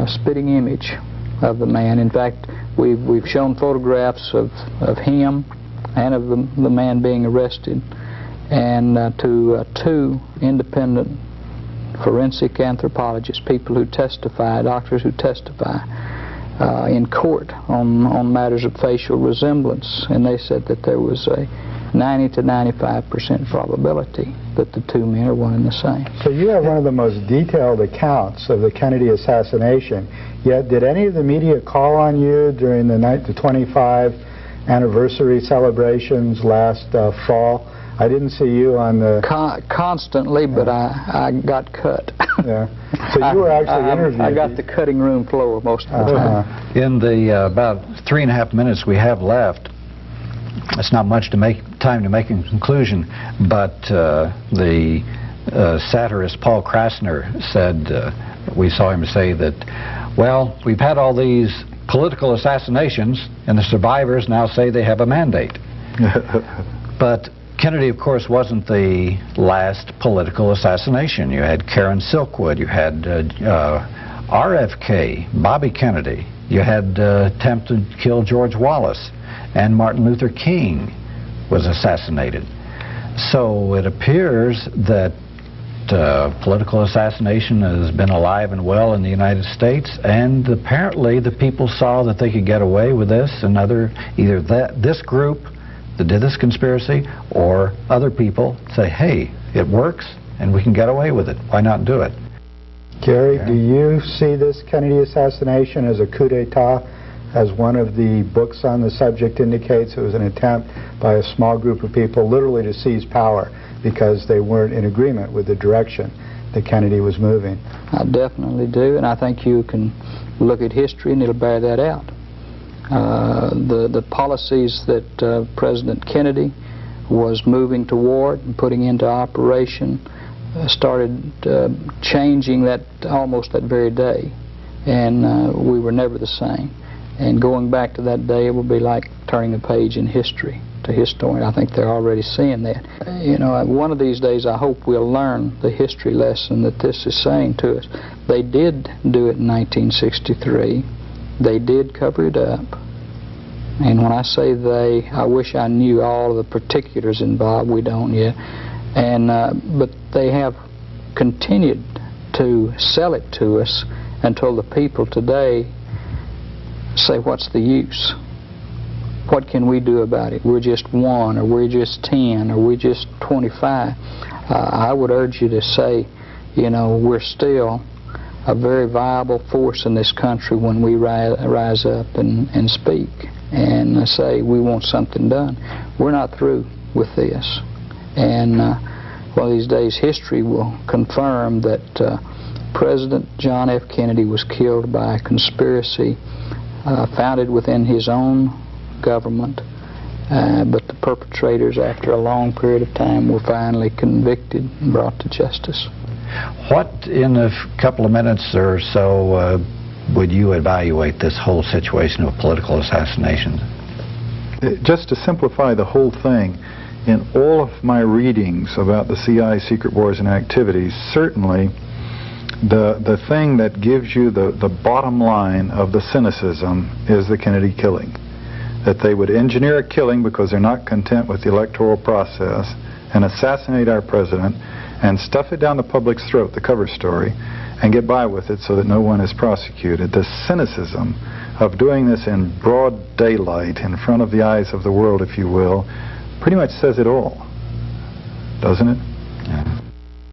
spitting image of the man. In fact, we've shown photographs of him and of the man being arrested, and to two independent forensic anthropologists, people who testify, doctors who testify in court on matters of facial resemblance, and they said that there was a 90 to 95% probability that the two men are one and the same. So you have one of the most detailed accounts of the Kennedy assassination, yet did any of the media call on you during the 25 anniversary celebrations last fall I didn't see you on the... Constantly, but I got cut. Yeah. So you were actually interviewed. I got the cutting room floor most of the time. In the about 3.5 minutes we have left, it's not much time to make a conclusion, but the satirist Paul Krasner said, we saw him say that, well, we've had all these political assassinations, and the survivors now say they have a mandate. But Kennedy, of course, wasn't the last political assassination. You had Karen Silkwood, you had RFK, Bobby Kennedy, you had attempt to kill George Wallace, and Martin Luther King was assassinated. So it appears that political assassination has been alive and well in the United States, and apparently the people saw that they could get away with this, and either this group that did this conspiracy or other people say, hey, it works and we can get away with it. Why not do it? Gary, do you see this Kennedy assassination as a coup d'etat? As one of the books on the subject indicates, it was an attempt by a small group of people literally to seize power because they weren't in agreement with the direction that Kennedy was moving. I definitely do, and I think you can look at history and it'll bear that out. The policies that President Kennedy was moving toward and putting into operation started changing that almost that very day, and we were never the same. And going back to that day, it will be like turning a page in history to historians. I think they're already seeing that. You know, one of these days I hope we'll learn the history lesson that this is saying to us. They did do it in 1963. They did cover it up. And when I say they, I wish I knew all of the particulars involved. We don't yet. And but they have continued to sell it to us until the people today say, what's the use? What can we do about it? We're just 1, or we're just 10, or we're just 25. I would urge you to say, you know, we're still a very viable force in this country when we rise up and speak and say we want something done. We're not through with this. And one of these days history will confirm that President John F. Kennedy was killed by a conspiracy founded within his own government, but the perpetrators, after a long period of time, were finally convicted and brought to justice. What, in a couple of minutes or so, would you evaluate this whole situation of political assassinations? Just to simplify the whole thing, in all of my readings about the CIA secret wars and activities, certainly the thing that gives you the bottom line of the cynicism is the Kennedy killing. That they would engineer a killing because they're not content with the electoral process and assassinate our president and stuff it down the public's throat, the cover story, and get by with it so that no one is prosecuted. The cynicism of doing this in broad daylight in front of the eyes of the world, if you will, pretty much says it all, doesn't it?